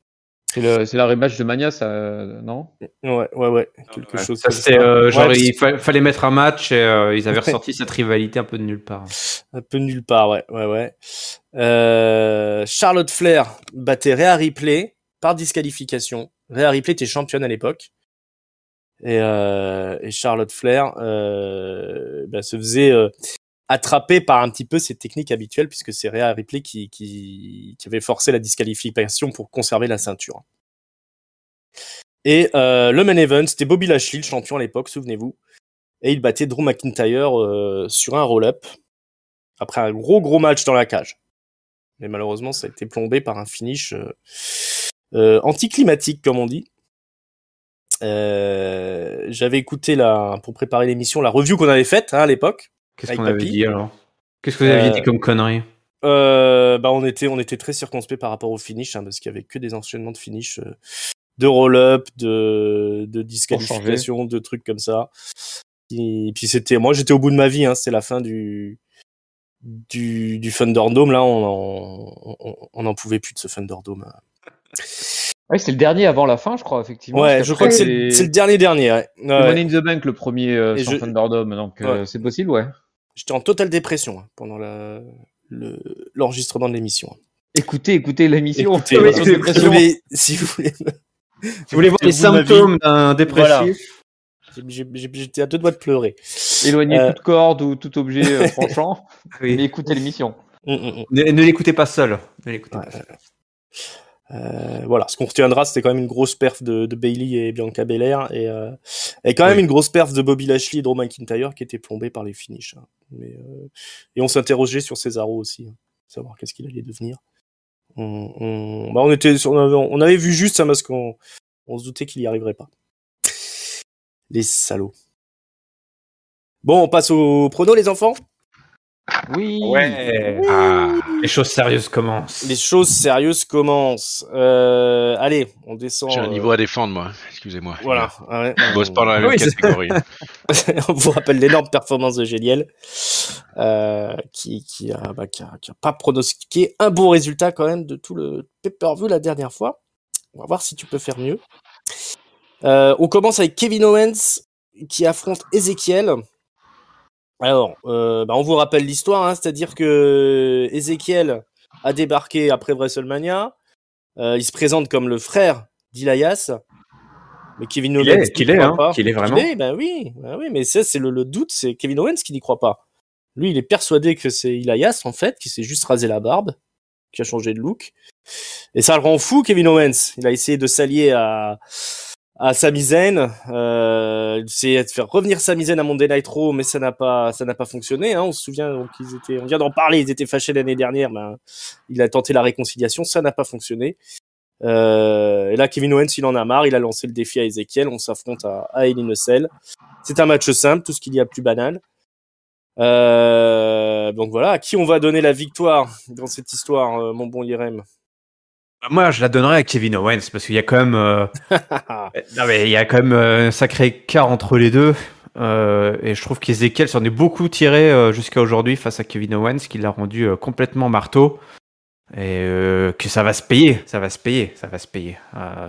[SPEAKER 4] C'est la rematch de Mania, ça, non?
[SPEAKER 1] Ouais. Quelque chose
[SPEAKER 2] ça, c'était genre il fallait mettre un match et ils avaient ressorti cette rivalité un peu de nulle part.
[SPEAKER 1] Un peu de nulle part, ouais. Charlotte Flair battait Rhea Ripley par disqualification. Rhea Ripley était championne à l'époque. Et Charlotte Flair se faisait attraper par un petit peu ses techniques habituelles, puisque c'est Rhea Ripley qui avait forcé la disqualification pour conserver la ceinture. Et le main event, c'était Bobby Lashley, le champion à l'époque, souvenez-vous. Et il battait Drew McIntyre sur un roll-up après un gros match dans la cage. Mais malheureusement, ça a été plombé par un finish anticlimatique, comme on dit. J'avais écouté pour préparer l'émission la review qu'on avait faite à l'époque.
[SPEAKER 2] Qu'est-ce qu'on avait dit alors? Qu'est-ce que vous aviez dit comme connerie?
[SPEAKER 1] On était très circonspect par rapport au finish, parce qu'il y avait que des enchaînements de finish, de roll-up, de disqualification, de trucs comme ça. Et puis moi j'étais au bout de ma vie, c'était la fin du Thunderdome, là on en pouvait plus de ce Thunderdome.
[SPEAKER 4] Oui, c'est le dernier avant la fin, je crois, effectivement.
[SPEAKER 1] Ouais, je crois que c'est le dernier. Ouais.
[SPEAKER 4] Money in the Bank, le premier sans Thunderdome, donc c'est possible, ouais.
[SPEAKER 1] J'étais en totale dépression pendant l'enregistrement de l'émission.
[SPEAKER 4] Écoutez l'émission.
[SPEAKER 1] Écoutez, si vous
[SPEAKER 2] voulez voir les symptômes d'un dépressif,
[SPEAKER 1] j'étais à 2 doigts de pleurer.
[SPEAKER 4] Éloignez toute corde ou tout objet tranchant, mais écoutez l'émission.
[SPEAKER 2] Ne l'écoutez pas seul.
[SPEAKER 1] Voilà, ce qu'on retiendra, c'était quand même une grosse perf de Bayley et Bianca Belair et quand même une grosse perf de Bobby Lashley et Drew McIntyre qui était plombée par les finishes. Et on s'interrogeait sur Cesaro aussi, savoir qu'est-ce qu'il allait devenir. On avait vu juste parce qu'on se doutait qu'il y arriverait pas. Les salauds. Bon, on passe au prono, les enfants.
[SPEAKER 4] Oui.
[SPEAKER 2] Ouais. Les choses sérieuses commencent.
[SPEAKER 1] Allez, on descend.
[SPEAKER 5] J'ai un niveau à défendre, moi. Excusez-moi.
[SPEAKER 1] Voilà.
[SPEAKER 5] Je bosse pas dans la même catégorie.
[SPEAKER 1] On vous rappelle l'énorme performance de Géliel, qui a pas pronostiqué un bon résultat quand même de tout le pay-per-view la dernière fois. On va voir si tu peux faire mieux. On commence avec Kevin Owens qui affronte Ezekiel. Alors, on vous rappelle l'histoire, hein, c'est-à-dire que Ezekiel a débarqué après WrestleMania. Il se présente comme le frère d'Ilias. Mais Kevin Owens
[SPEAKER 2] qu'il est vraiment.
[SPEAKER 1] Ben oui, mais ça, c'est le doute, c'est Kevin Owens qui n'y croit pas. Lui, il est persuadé que c'est Ilias, en fait, qui s'est juste rasé la barbe, qui a changé de look. Et ça le rend fou, Kevin Owens. Il a essayé de s'allier à Sami Zayn, c'est de faire revenir Sami Zayn à Monday Night Raw, mais ça n'a pas fonctionné, hein. On se souvient, donc on vient d'en parler, ils étaient fâchés l'année dernière, ben, il a tenté la réconciliation, ça n'a pas fonctionné. Et là, Kevin Owens, il en a marre, il a lancé le défi à Ezekiel, on s'affronte à Hell in a Cell. C'est un match simple, tout ce qu'il y a de plus banal. Donc voilà, à qui on va donner la victoire dans cette histoire, mon bon Yerem?
[SPEAKER 2] Moi, je la donnerais à Kevin Owens parce qu'il y a quand même, non, mais il y a quand même un sacré écart entre les deux. Et je trouve qu'Ezekiel s'en est beaucoup tiré jusqu'à aujourd'hui face à Kevin Owens, qui l'a rendu complètement marteau. Et que ça va se payer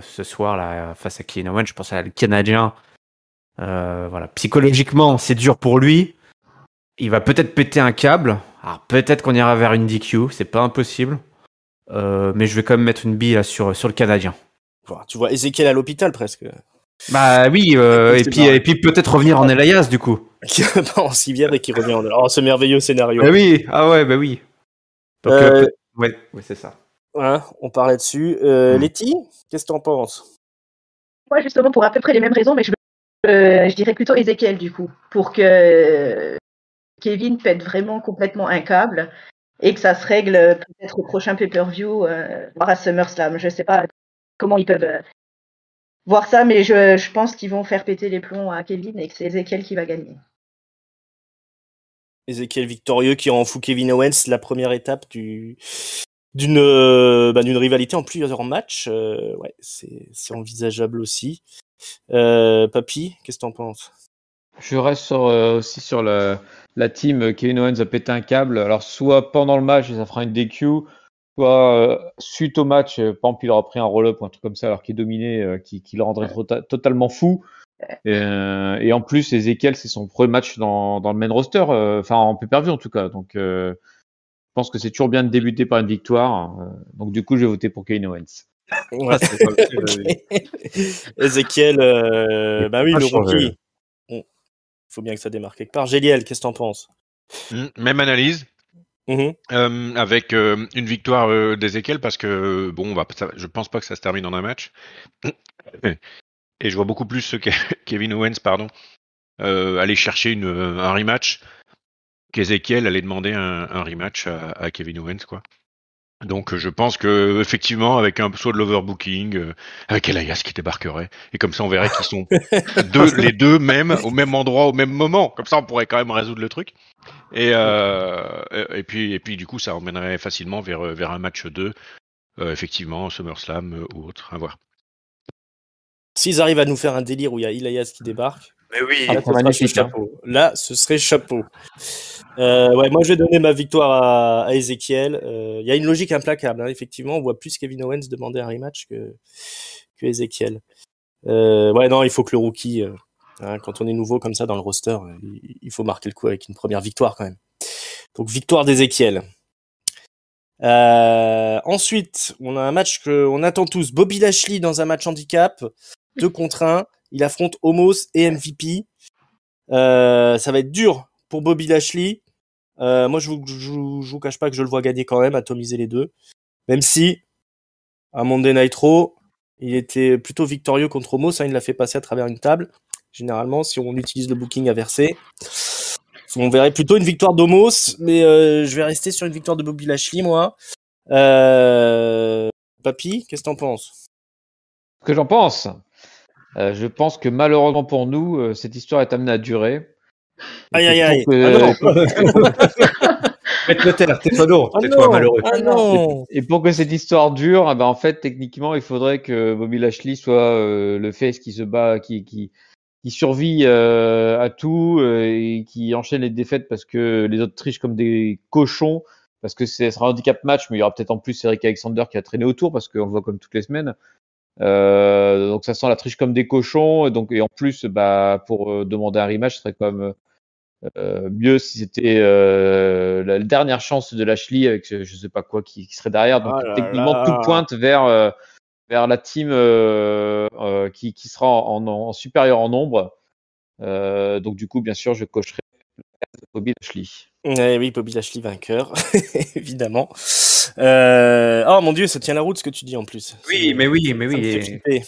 [SPEAKER 2] ce soir là face à Kevin Owens. Je pense à le Canadien. Voilà, psychologiquement, c'est dur pour lui. Il va peut-être péter un câble. Alors peut-être qu'on ira vers une DQ, c'est pas impossible. Mais je vais quand même mettre une bille là sur le Canadien.
[SPEAKER 1] Tu vois Ezekiel à l'hôpital presque.
[SPEAKER 2] Bah oui, et puis peut-être revenir en Elias du coup.
[SPEAKER 1] S'il vient et qu'il revient en Elias. Oh, ce merveilleux scénario.
[SPEAKER 2] Bah oui, oui. Donc ouais, c'est ça.
[SPEAKER 1] Hein, on parlait dessus. Letty, qu'est-ce que t'en penses?
[SPEAKER 3] Moi, justement, pour à peu près les mêmes raisons, mais je dirais plutôt Ezekiel du coup, pour que Kevin pète vraiment complètement un câble et que ça se règle peut-être au prochain pay-per-view, voire à SummerSlam. Je sais pas comment ils peuvent voir ça, mais je pense qu'ils vont faire péter les plombs à Kevin et que c'est Ezekiel qui va gagner.
[SPEAKER 1] Ezekiel victorieux qui rend fou Kevin Owens, la première étape d'une rivalité en plusieurs matchs. Ouais, c'est envisageable aussi. Papy, qu'est-ce que t'en penses?
[SPEAKER 4] Je reste aussi sur la team Kevin Owens a pété un câble. Alors, soit pendant le match, ça fera une DQ, soit suite au match, par exemple, il aura pris un roll-up ou un truc comme ça, alors qu'il est dominé, qui le rendrait totalement fou. Et en plus, Ezekiel, c'est son premier match dans le main roster, enfin en pay-per-view en tout cas. Donc, je pense que c'est toujours bien de débuter par une victoire. Donc, du coup, je vais voter pour Kevin Owens.
[SPEAKER 1] Ouais. Ezekiel, bah oui, le rookie. Il faut bien que ça démarre quelque part. Géliel, qu'est-ce que t'en penses?
[SPEAKER 5] Même analyse. Avec une victoire d'Ezekiel parce que bon, je pense pas que ça se termine en un match. Et je vois beaucoup plus Kevin Owens, aller chercher un rematch qu'Ezekiel allait demander un rematch à Kevin Owens, quoi. Donc je pense que effectivement avec un saut de l'overbooking, avec Elias qui débarquerait, et comme ça on verrait qu'ils sont les deux même au même endroit au même moment. Comme ça on pourrait quand même résoudre le truc. Et puis du coup ça emmènerait facilement vers un match 2, effectivement SummerSlam ou autre, à voir.
[SPEAKER 1] S'ils arrivent à nous faire un délire où il y a Elias qui débarque,
[SPEAKER 2] mais oui,
[SPEAKER 1] là ce serait chapeau. Ouais, moi je vais donner ma victoire à Ezekiel. Il y a une logique implacable, hein. Effectivement, on voit plus Kevin Owens demander un rematch que Ezekiel. Ouais, non, il faut que le rookie, quand on est nouveau comme ça dans le roster, il faut marquer le coup avec une première victoire quand même. Donc victoire d'Ezekiel. Ensuite, on a un match qu'on attend tous. Bobby Lashley dans un match handicap, 2 contre 1. Il affronte Omos et MVP. Ça va être dur pour Bobby Lashley. Moi, je vous cache pas que je le vois gagner quand même, atomiser les deux. Même si, à Monday Night Raw, il était plutôt victorieux contre Omos, hein, il l'a fait passer à travers une table. Généralement, si on utilise le booking inversé, on verrait plutôt une victoire d'Omos, mais je vais rester sur une victoire de Bobby Lashley, moi. Papy, qu'est-ce que t'en penses?
[SPEAKER 4] Ce que j'en pense, je pense que malheureusement pour nous, cette histoire est amenée à durer.
[SPEAKER 1] Aïe.
[SPEAKER 2] Mets-le terre, tais-toi lourd, tais-toi malheureux.
[SPEAKER 1] Non.
[SPEAKER 4] Et pour que cette histoire dure, en fait, techniquement, il faudrait que Bobby Lashley soit le face qui se bat, qui survit à tout et qui enchaîne les défaites parce que les autres trichent comme des cochons, parce que ce sera un handicap match, mais il y aura peut-être en plus Eric Alexander qui a traîné autour parce qu'on le voit comme toutes les semaines. Donc ça sent la triche comme des cochons. Et en plus, pour demander un rematch, ce serait quand même mieux si c'était la dernière chance de Lashley avec je sais pas quoi qui serait derrière. Donc techniquement, tout pointe vers la team qui sera en supérieur en nombre. Donc du coup, bien sûr, je cocherai Bobby Lashley.
[SPEAKER 1] Oui, Bobby Lashley vainqueur, évidemment. Oh mon Dieu, ça tient la route ce que tu dis en plus.
[SPEAKER 2] Oui, mais oui.
[SPEAKER 1] Ça me fait flipper.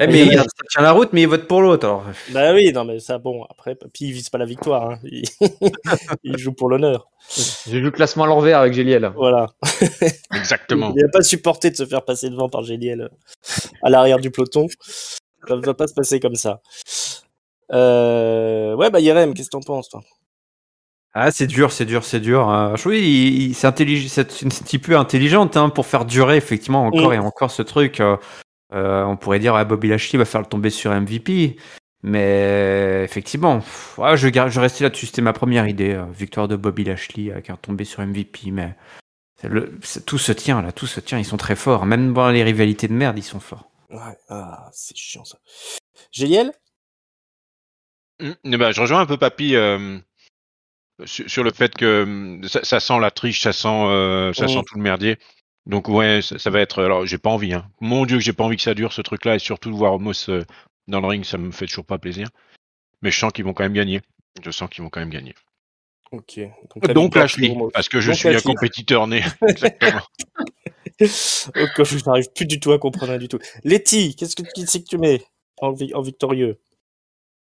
[SPEAKER 2] Mais ça tient la route, mais il vote pour l'autre. Alors.
[SPEAKER 1] Bah oui, non mais ça, bon, après, puis il vise pas la victoire. Hein. Il joue pour l'honneur.
[SPEAKER 4] J'ai vu le classement à l'envers avec Géliel.
[SPEAKER 1] Voilà.
[SPEAKER 5] Exactement.
[SPEAKER 1] Il n'a pas supporté de se faire passer devant par Géliel à l'arrière du peloton. Ça ne va pas se passer comme ça. Ouais, Yerem, qu'est-ce que t'en penses, toi?
[SPEAKER 2] Ah, c'est dur. Je trouve c'est intelligent, c'est une petit peu intelligente pour faire durer effectivement encore et encore ce truc. On pourrait dire Bobby Lashley va faire le tomber sur MVP, mais effectivement, je restais là-dessus. C'était ma première idée, victoire de Bobby Lashley avec un tombé sur MVP, mais tout se tient là, tout se tient. Ils sont très forts, même dans les rivalités de merde, ils sont forts.
[SPEAKER 1] Ouais, c'est chiant ça. Géliel?
[SPEAKER 5] Je rejoins un peu Papy sur le fait que ça sent la triche, ça sent tout le merdier. Donc ouais, ça va être. Alors j'ai pas envie. Hein. Mon Dieu, que j'ai pas envie que ça dure ce truc-là, et surtout de voir Omos dans le ring, ça me fait toujours pas plaisir. Mais je sens qu'ils vont quand même gagner.
[SPEAKER 1] Ok.
[SPEAKER 5] Donc Lashley, parce que je suis un compétiteur né. Exactement.
[SPEAKER 1] Je n'arrive plus du tout à comprendre du tout. Letty, qu'est-ce que tu mets en victorieux?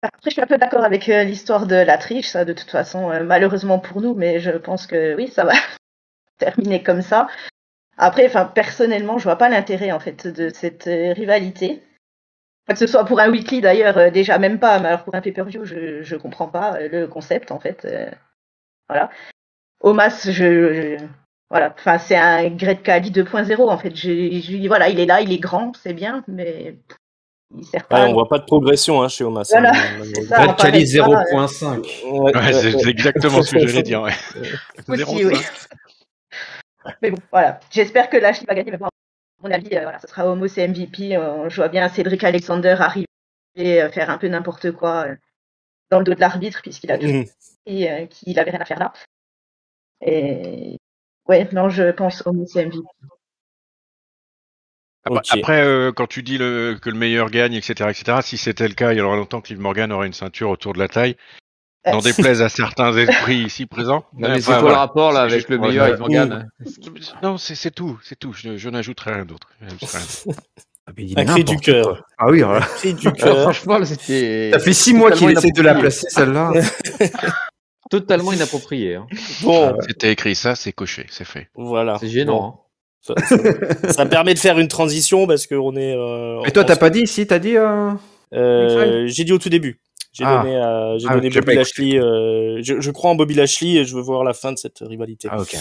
[SPEAKER 3] Après, je suis un peu d'accord avec l'histoire de la triche, ça, de toute façon, malheureusement pour nous, mais je pense que oui, ça va terminer comme ça. Après, personnellement, je vois pas l'intérêt en fait de cette rivalité. Que ce soit pour un weekly d'ailleurs, déjà même pas, mais alors pour un pay-per-view, je comprends pas le concept en fait. Voilà. Omas, voilà, c'est un Great Khali 2.0 en fait. Voilà, il est là, il est grand, c'est bien, mais il sert pas.
[SPEAKER 1] On voit pas de progression chez Omas.
[SPEAKER 3] Voilà, c'est ça.
[SPEAKER 2] Great Khali 0.5.
[SPEAKER 5] C'est exactement ce que j'allais dire. Ouais.
[SPEAKER 3] 0.5. Oui. Mais bon, voilà. J'espère que Lashley va gagner. Mais bon, à mon avis, voilà, ce sera Omos et MVP. Je vois bien Cédric Alexander arriver et faire un peu n'importe quoi dans le dos de l'arbitre, puisqu'il a toujours dit qu'il avait rien à faire là. Et ouais, non, je pense Omos et MVP.
[SPEAKER 5] Après, quand tu dis que le meilleur gagne, etc., si c'était le cas, il y aurait longtemps que Liv Morgan aurait une ceinture autour de la taille. N'en déplaise à certains esprits ici présents.
[SPEAKER 4] Mais c'est quoi le rapport là avec le meilleur Liv Morgan?
[SPEAKER 5] Non, c'est tout. Je n'ajouterai rien d'autre.
[SPEAKER 1] Un cri du cœur.
[SPEAKER 2] Ah oui, voilà.
[SPEAKER 1] Un cri du cœur.
[SPEAKER 4] Franchement, c'était.
[SPEAKER 2] Ça fait 6 mois qu'il essaie de la placer, celle-là.
[SPEAKER 4] Totalement inapproprié. Hein.
[SPEAKER 1] Bon.
[SPEAKER 5] C'était écrit ça, c'est coché, c'est fait.
[SPEAKER 1] Voilà.
[SPEAKER 4] C'est gênant. Hein.
[SPEAKER 1] Ça permet de faire une transition parce qu'on est.
[SPEAKER 2] Et toi, t'as pas dit si t'as dit.
[SPEAKER 1] J'ai dit au tout début. J'ai donné Bobby Lashley. Je crois en Bobby Lashley et je veux voir la fin de cette rivalité.
[SPEAKER 2] Ah ok.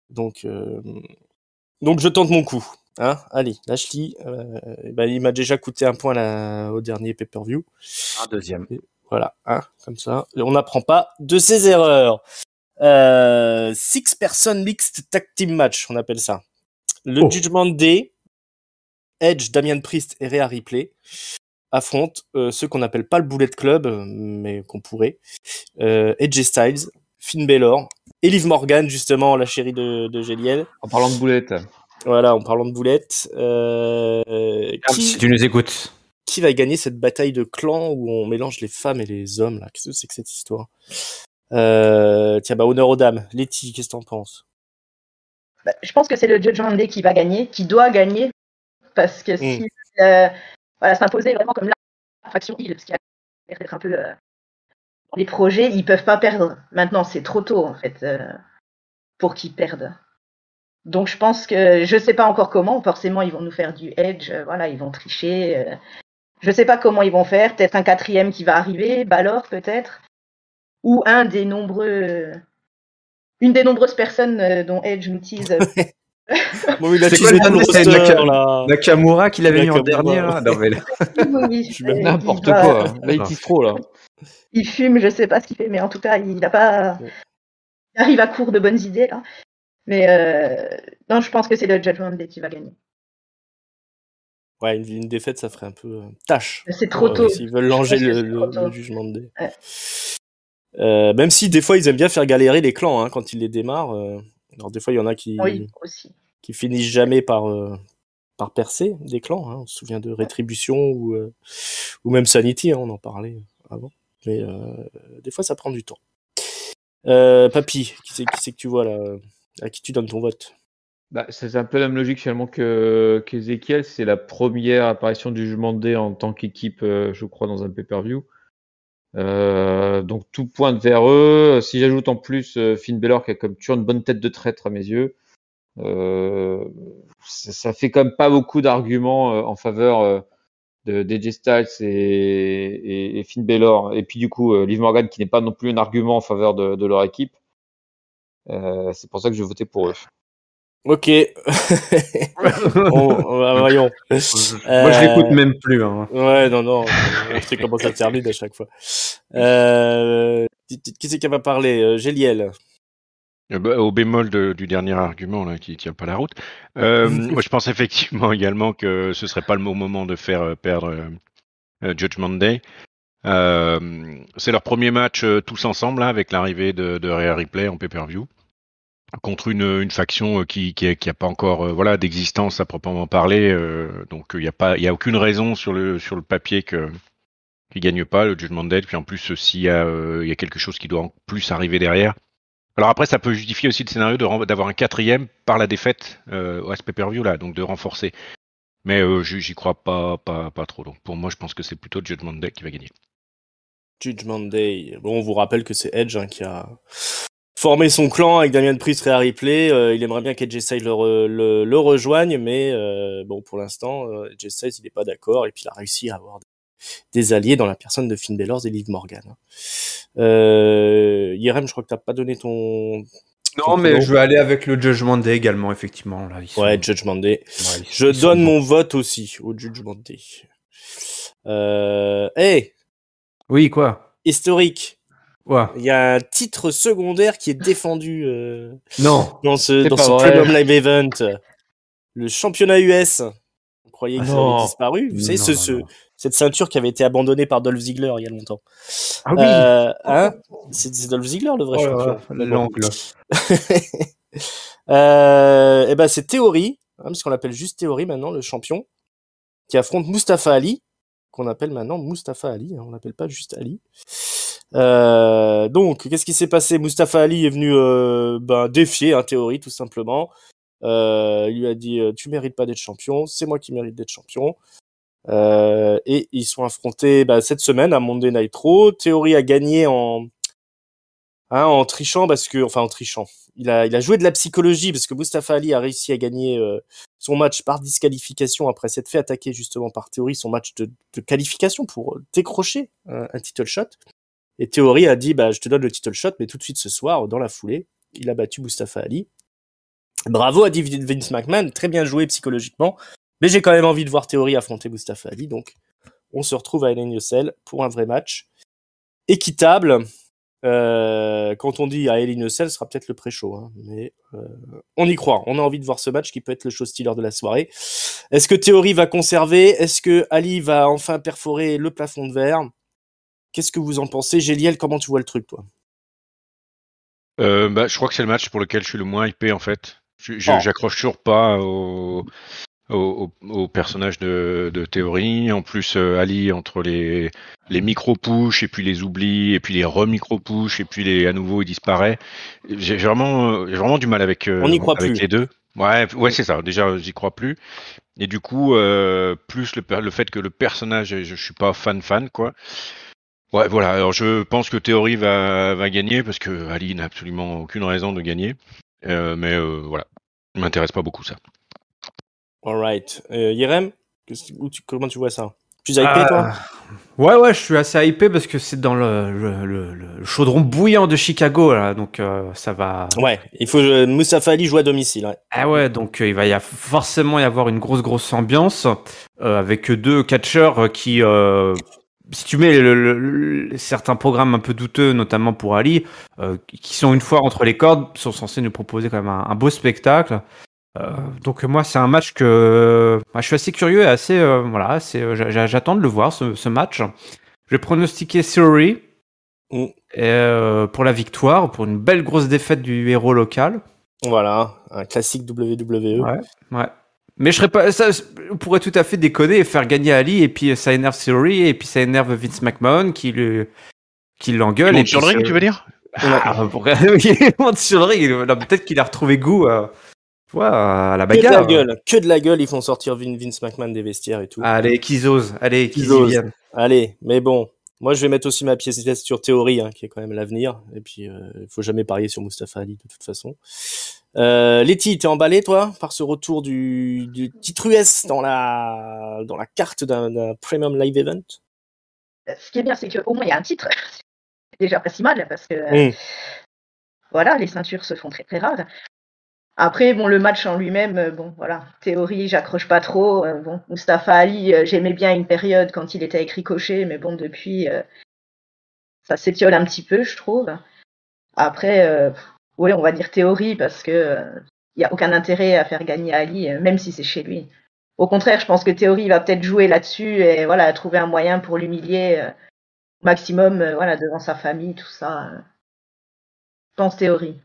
[SPEAKER 1] Donc je tente mon coup. Hein, allez, Lashley. Il m'a déjà coûté un point au dernier pay-per-view.
[SPEAKER 2] Un deuxième.
[SPEAKER 1] Et voilà, comme ça. On n'apprend pas de ses erreurs. 6-person mixed tag team match, on appelle ça. Le Judgment Day, Edge, Damian Priest et Rhea Ripley affrontent ceux qu'on n'appelle pas le Bullet Club, mais qu'on pourrait. AJ Styles, Finn Balor et Liv Morgan, justement, la chérie de Géliel.
[SPEAKER 4] En parlant de boulettes.
[SPEAKER 1] Voilà, en parlant de boulettes.
[SPEAKER 2] Si tu nous écoutes.
[SPEAKER 1] Qui va gagner cette bataille de clans où on mélange les femmes et les hommes, là? Qu'est-ce que c'est que cette histoire? Honneur aux dames. Letty, qu'est-ce que t'en penses?
[SPEAKER 3] Je pense que c'est le Judgment Day qui va gagner, qui doit gagner, parce que s'il s'imposait vraiment comme la faction heel, ce qui a l'air d'être un peu dans les projets, ils peuvent pas perdre. Maintenant, c'est trop tôt en fait pour qu'ils perdent. Donc je pense que je sais pas encore comment. Forcément, ils vont nous faire du Edge, ils vont tricher. Je sais pas comment ils vont faire. Peut-être un quatrième qui va arriver, Balor peut-être, ou une des nombreuses personnes dont Edge nous tease.
[SPEAKER 1] Bon, il a teasé tout le roster, là.
[SPEAKER 2] Nakamura qui l'avait mis en dernier, là. Non, mais
[SPEAKER 3] oui,
[SPEAKER 4] n'importe quoi. Là, il tease trop, là.
[SPEAKER 3] Il fume, je sais pas ce qu'il fait, mais en tout cas, il arrive à court de bonnes idées, là. Mais non, je pense que c'est le Judgment Day qui va gagner.
[SPEAKER 1] Ouais, une défaite, ça ferait un peu tâche.
[SPEAKER 3] C'est trop tôt.
[SPEAKER 1] S'ils veulent langer le jugement de dé. Ouais. Même si des fois ils aiment bien faire galérer les clans quand ils les démarrent. Alors des fois il y en a qui finissent jamais par percer des clans. On se souvient de Rétribution ou même Sanity, on en parlait avant. Mais des fois ça prend du temps. Papy, qui c'est que tu vois là, à qui tu donnes ton vote?
[SPEAKER 4] C'est un peu la même logique finalement qu'Ezekiel. C'est la première apparition du Jugement de dé en tant qu'équipe, je crois, dans un pay-per-view. Donc tout pointe vers eux. Si j'ajoute en plus Finn Balor qui a comme toujours une bonne tête de traître à mes yeux, ça fait quand même pas beaucoup d'arguments en faveur de AJ Styles et Finn Balor. Et puis du coup Liv Morgan qui n'est pas non plus un argument en faveur de leur équipe. C'est pour ça que je vais voter pour eux.
[SPEAKER 1] Ok. Voyons.
[SPEAKER 2] Moi, je l'écoute même plus.
[SPEAKER 1] Ouais, non. On sait comment ça termine à chaque fois. Qui c'est qui va parler? Géliel.
[SPEAKER 5] Au bémol du dernier argument là, qui tient pas la route. Moi, je pense effectivement également que ce serait pas le moment de faire perdre Judgment Day. C'est leur premier match tous ensemble là, avec l'arrivée de Rhea Ripley en pay-per-view. Contre une faction qui a pas encore d'existence à proprement parler, donc il y a aucune raison sur le papier qu'il gagne pas le Judgment Day. Puis en plus s'il y a quelque chose qui doit en plus arriver derrière. Alors après ça peut justifier aussi le scénario d'avoir un 4e par la défaite à ce pay-per-view là, donc de renforcer. Mais j'y crois pas trop. Donc pour moi je pense que c'est plutôt Judgment Day qui va gagner.
[SPEAKER 1] Judgment Day. Bon, on vous rappelle que c'est Edge qui a formé son clan avec Damien Priest et Rhea Ripley. Il aimerait bien qu'AJ Styles le rejoigne, mais bon, pour l'instant, AJ Styles il n'est pas d'accord et puis il a réussi à avoir des alliés dans la personne de Finn Balor et Liv Morgan. Yerem, je crois que t'as pas donné ton.
[SPEAKER 2] Non, mais je vais aller avec le Judgment Day également, effectivement. Là,
[SPEAKER 1] Judgment Day. Je donne mon vote aussi au Judgment Day. Hey.
[SPEAKER 2] Oui, quoi?
[SPEAKER 1] Historique.
[SPEAKER 2] Ouais.
[SPEAKER 1] Il y a un titre secondaire qui est défendu dans ce Premium Live Event. Le championnat US. Vous croyez que ça avait disparu? Vous savez, cette ceinture qui avait été abandonnée par Dolph Ziggler il y a longtemps.
[SPEAKER 2] Ah oui.
[SPEAKER 1] C'est Dolph Ziggler le vrai champion.
[SPEAKER 2] L'angle.
[SPEAKER 1] Et ben c'est Theory, parce qu'on l'appelle juste Theory maintenant, le champion, qui affronte Mustafa Ali, qu'on appelle maintenant Mustafa Ali, on l'appelle pas juste Ali. Donc, qu'est-ce qui s'est passé? Mustafa Ali est venu défier Theory tout simplement. Il lui a dit tu mérites pas d'être champion, c'est moi qui mérite d'être champion. Et ils sont affrontés cette semaine à Monday Night Raw. Theory a gagné en trichant en trichant. Il a joué de la psychologie parce que Mustafa Ali a réussi à gagner son match par disqualification après s'être fait attaquer justement par Theory, son match de qualification pour décrocher un title shot. Et Theory a dit je te donne le title shot mais tout de suite ce soir dans la foulée, il a battu Mustafa Ali. Bravo à Vince McMahon, très bien joué psychologiquement. Mais j'ai quand même envie de voir Theory affronter Mustafa Ali, donc on se retrouve à Hell in a Cell pour un vrai match équitable. Quand on dit à Hell in a Cell, ce sera peut-être le pré-show, mais on y croit. On a envie de voir ce match qui peut être le show stealer de la soirée. Est-ce que Theory va conserver? Est-ce que Ali va enfin perforer le plafond de verre? Qu'est-ce que vous en pensez? Géliel, comment tu vois le truc, toi?
[SPEAKER 5] Je crois que c'est le match pour lequel je suis le moins hypé en fait. J'accroche toujours pas au personnage de Theory. En plus, Ali, entre les micro-push et puis les oublis et puis les re-micro-push et puis à nouveau il disparaît. J'ai vraiment du mal avec les deux. Ouais, c'est ça. Déjà, j'y crois plus. Et du coup, plus le fait que le personnage, je suis pas fan quoi. Ouais, voilà. Alors, je pense que Theory va gagner parce que Ali n'a absolument aucune raison de gagner. Mais voilà, ça m'intéresse pas beaucoup ça.
[SPEAKER 1] Alright. Yerem, comment tu vois ça? Tu es hypé, toi?
[SPEAKER 2] Ouais, je suis assez hypé parce que c'est dans le chaudron bouillant de Chicago, là, donc ça va...
[SPEAKER 1] Ouais, il faut Mustafa Ali joue à domicile. Ouais.
[SPEAKER 2] Ah ouais, donc il va forcément y avoir une grosse ambiance avec deux catcheurs qui... si tu mets certains programmes un peu douteux, notamment pour Ali, qui sont une fois entre les cordes, sont censés nous proposer quand même un beau spectacle. Donc moi, c'est un match que je suis assez curieux et assez, j'attends de le voir, ce match. Je vais pronostiquer Theory pour la victoire, pour une belle grosse défaite du héros local.
[SPEAKER 1] Voilà, un classique WWE.
[SPEAKER 2] Ouais. Mais je serais pas, ça, on pourrait tout à fait déconner et faire gagner Ali, et puis ça énerve Theory, et puis ça énerve Vince McMahon qui l'engueule.
[SPEAKER 5] Et sur le ring, tu veux dire?
[SPEAKER 2] Il monte sur le ring. Peut-être qu'il a retrouvé goût à la bagarre.
[SPEAKER 1] Que de la gueule, ils font sortir Vince McMahon des vestiaires et tout.
[SPEAKER 2] Allez, qu'ils osent. Allez, qu'ils y viennent.
[SPEAKER 1] Allez, mais bon, moi je vais mettre aussi ma pièce sur Theory, qui est quand même l'avenir. Et puis, il faut jamais parier sur Mustafa Ali de toute façon. Letty, t'es emballé toi par ce retour du titre US dans la carte d'un Premium Live Event?
[SPEAKER 3] Ce qui est bien, c'est qu'au moins il y a un titre. C'est déjà pas si mal parce que voilà, les ceintures se font très très rares. Après, bon, le match en lui-même, Theory, j'accroche pas trop. Mustafa Ali, j'aimais bien une période quand il était avec Ricochet, mais bon, depuis, ça s'étiole un petit peu, je trouve. Après, on va dire Theory parce que y a aucun intérêt à faire gagner Ali, même si c'est chez lui. Au contraire, je pense que Theory va peut-être jouer là-dessus et trouver un moyen pour l'humilier au maximum, devant sa famille, tout ça. Je pense Theory.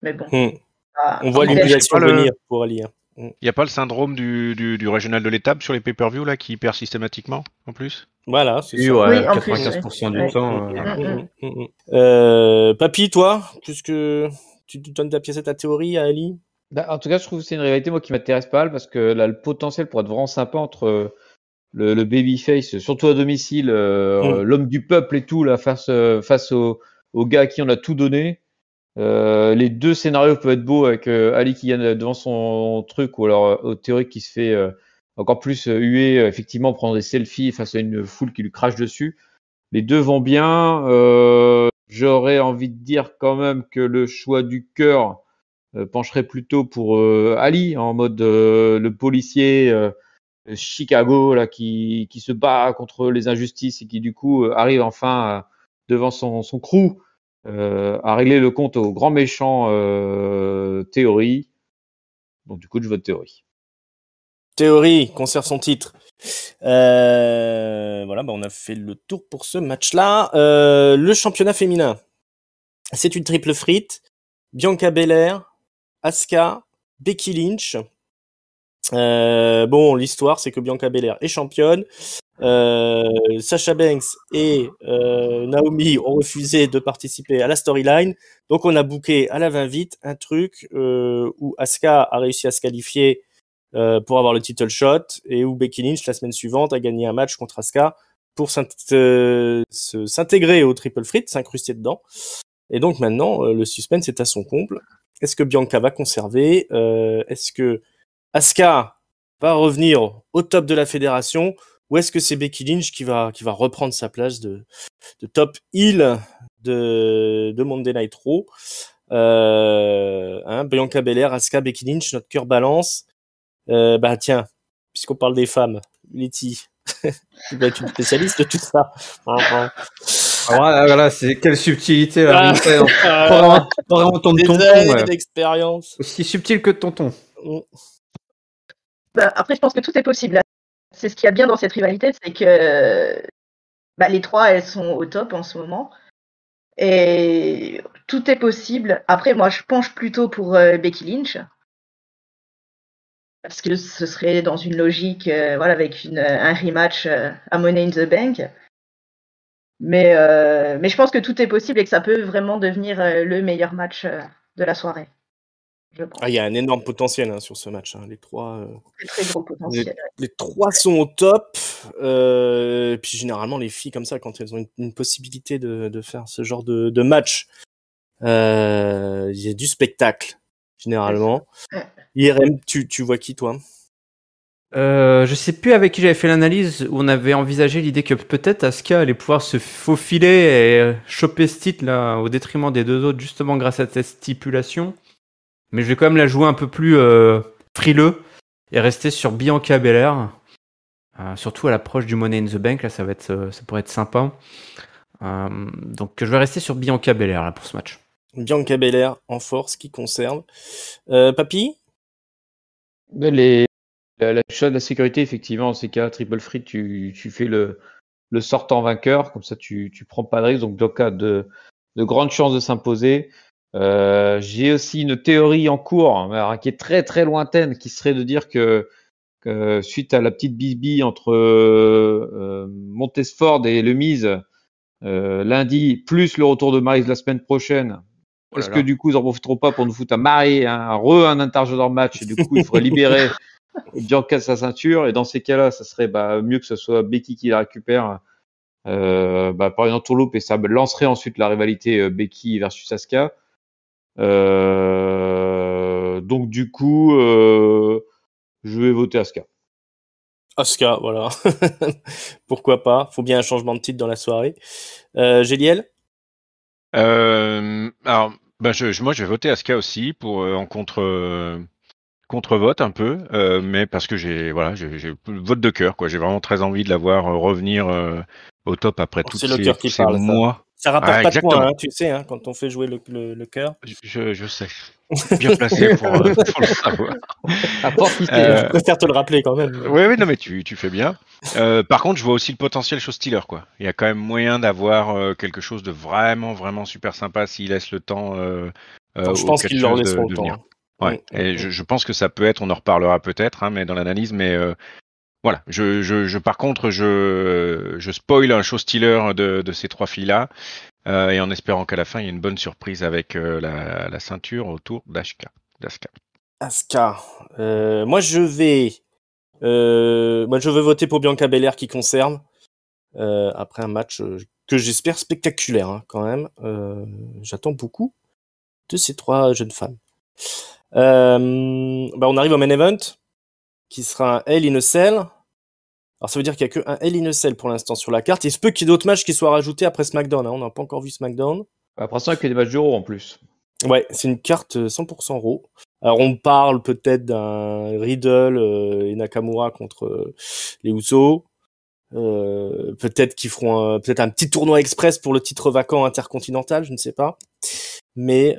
[SPEAKER 3] Mais bon.
[SPEAKER 1] On voit l'humiliation venir pour Ali.
[SPEAKER 5] Il n'y a pas le syndrome du régional de l'étape sur les pay-per-view là qui perd systématiquement en plus?
[SPEAKER 1] Voilà, c'est ça.
[SPEAKER 2] Oui,
[SPEAKER 3] 95%
[SPEAKER 2] du temps.
[SPEAKER 1] Papy, toi, puisque tu donnes ta piècette à Theory, à Ali?
[SPEAKER 4] En tout cas, je trouve que c'est une rivalité moi qui m'intéresse pas mal parce que là, le potentiel pour être vraiment sympa entre le babyface, surtout à domicile, l'homme du peuple et tout là face au gars à qui on a tout donné. Les deux scénarios peuvent être beaux avec Ali qui gagne devant son truc ou alors Theory qui se fait encore plus huer, effectivement prendre des selfies face à une foule qui lui crache dessus. Les deux vont bien. J'aurais envie de dire quand même que le choix du cœur pencherait plutôt pour Ali en mode le policier Chicago là qui se bat contre les injustices et qui du coup arrive enfin devant son crew à régler le compte au grand méchant Theory. Donc du coup je vote Theory.
[SPEAKER 1] Theory conserve son titre. Voilà, on a fait le tour pour ce match-là. Le championnat féminin, c'est une triple frite. Bianca Belair, Asuka, Becky Lynch. L'histoire, c'est que Bianca Belair est championne. Sasha Banks et Naomi ont refusé de participer à la storyline. Donc on a booké à la va-vite un truc où Asuka a réussi à se qualifier pour avoir le title shot et où Becky Lynch la semaine suivante a gagné un match contre Asuka pour s'intégrer au triple threat, s'incruster dedans. Et donc maintenant le suspense est à son comble. Est-ce que Bianca va conserver est-ce que Asuka va revenir au top de la fédération ou est-ce que c'est Becky Lynch qui va reprendre sa place de top heel de Monday Night Raw? Bianca Belair, Asuka, Becky Lynch, notre cœur balance. Tiens, puisqu'on parle des femmes, Letty, tu vas être une spécialiste de tout ça.
[SPEAKER 2] Voilà, c'est quelle subtilité. Vraiment ton tonton.
[SPEAKER 1] D'expérience.
[SPEAKER 2] Aussi subtil que tonton.
[SPEAKER 3] Après, je pense que tout est possible. C'est ce qu'il y a de bien dans cette rivalité, c'est que les trois, elles sont au top en ce moment. Et tout est possible. Après, moi, je penche plutôt pour Becky Lynch. Parce que ce serait dans une logique, avec un rematch à Money in the Bank. Mais je pense que tout est possible et que ça peut vraiment devenir le meilleur match de la soirée.
[SPEAKER 1] Il y a un énorme potentiel sur ce match. Les trois.
[SPEAKER 3] Très gros potentiel.
[SPEAKER 1] Les trois sont au top. Puis généralement, les filles comme ça, quand elles ont une possibilité de faire ce genre de match, il y a du spectacle généralement. IRM, tu vois qui toi?
[SPEAKER 2] Je sais plus avec qui j'avais fait l'analyse où on avait envisagé l'idée que peut-être Asuka allait pouvoir se faufiler et choper ce titre là au détriment des deux autres justement grâce à cette stipulation. Mais je vais quand même la jouer un peu plus frileux et rester sur Bianca Belair. Surtout à l'approche du Money in the Bank, là ça pourrait être sympa. Donc je vais rester sur Bianca Belair là pour ce match.
[SPEAKER 1] Bianca Belair en force qui conserve. Papy?
[SPEAKER 4] La chose de la sécurité, effectivement, c'est qu'à Triple Free, tu fais le sortant vainqueur, comme ça tu prends pas de risque, donc dans le cas de grandes chances de s'imposer. J'ai aussi une théorie en cours, alors, qui est très très lointaine, qui serait de dire que suite à la petite bisbille entre Montesford et Lemise lundi, plus le retour de Maryse la semaine prochaine, est-ce que du coup ils en profiteront pas pour nous foutre à Marie un intergédeur match, et du coup il faudrait libérer Bianca sa ceinture, et dans ces cas-là, ça serait mieux que ce soit Becky qui la récupère par une entourloupe, et ça lancerait ensuite la rivalité Becky versus Asuka. Donc du coup, je vais voter Asuka.
[SPEAKER 1] Asuka, voilà. Pourquoi pas? Faut bien un changement de titre dans la soirée. Géliel?
[SPEAKER 5] Alors, moi je vais voter Asuka aussi pour en contre-vote un peu, mais parce que j'ai vote de cœur, quoi. J'ai vraiment très envie de la voir revenir au top après tous ces mois.
[SPEAKER 1] Ça rapporte pas de points, hein, tu sais, hein, quand on fait jouer le cœur.
[SPEAKER 5] Je sais. Bien placé pour le savoir.
[SPEAKER 1] Je préfère te le rappeler quand même.
[SPEAKER 5] Oui, non, mais tu fais bien. Par contre, je vois aussi le potentiel show stealer, quoi. Il y a quand même moyen d'avoir quelque chose de vraiment, vraiment super sympa s'il laisse le temps.
[SPEAKER 1] Je pense qu'ils leur laisseront le temps.
[SPEAKER 5] Ouais. Et je pense que ça peut être, on en reparlera peut-être, hein, mais dans l'analyse, mais voilà. Par contre, je spoil un show stealer de ces trois filles-là, et en espérant qu'à la fin, il y ait une bonne surprise avec la ceinture autour d'Asuka.
[SPEAKER 1] Asuka. Moi, je vais voter pour Bianca Belair qui conserve après un match que j'espère spectaculaire, hein, quand même. J'attends beaucoup de ces trois jeunes femmes. On arrive au main event qui sera un Hell in a Cell. Alors ça veut dire qu'il n'y a qu'un Hell in a Cell pour l'instant sur la carte. Il se peut qu'il y ait d'autres matchs qui soient rajoutés après SmackDown, hein. On n'a pas encore vu SmackDown.
[SPEAKER 4] Après ça, il y a des matchs de Raw en plus.
[SPEAKER 1] Ouais, c'est une carte 100% Raw. Alors on parle peut-être d'un Riddle et Nakamura contre les Usos. Peut-être qu'ils feront peut-être un petit tournoi express pour le titre vacant intercontinental, je ne sais pas. Mais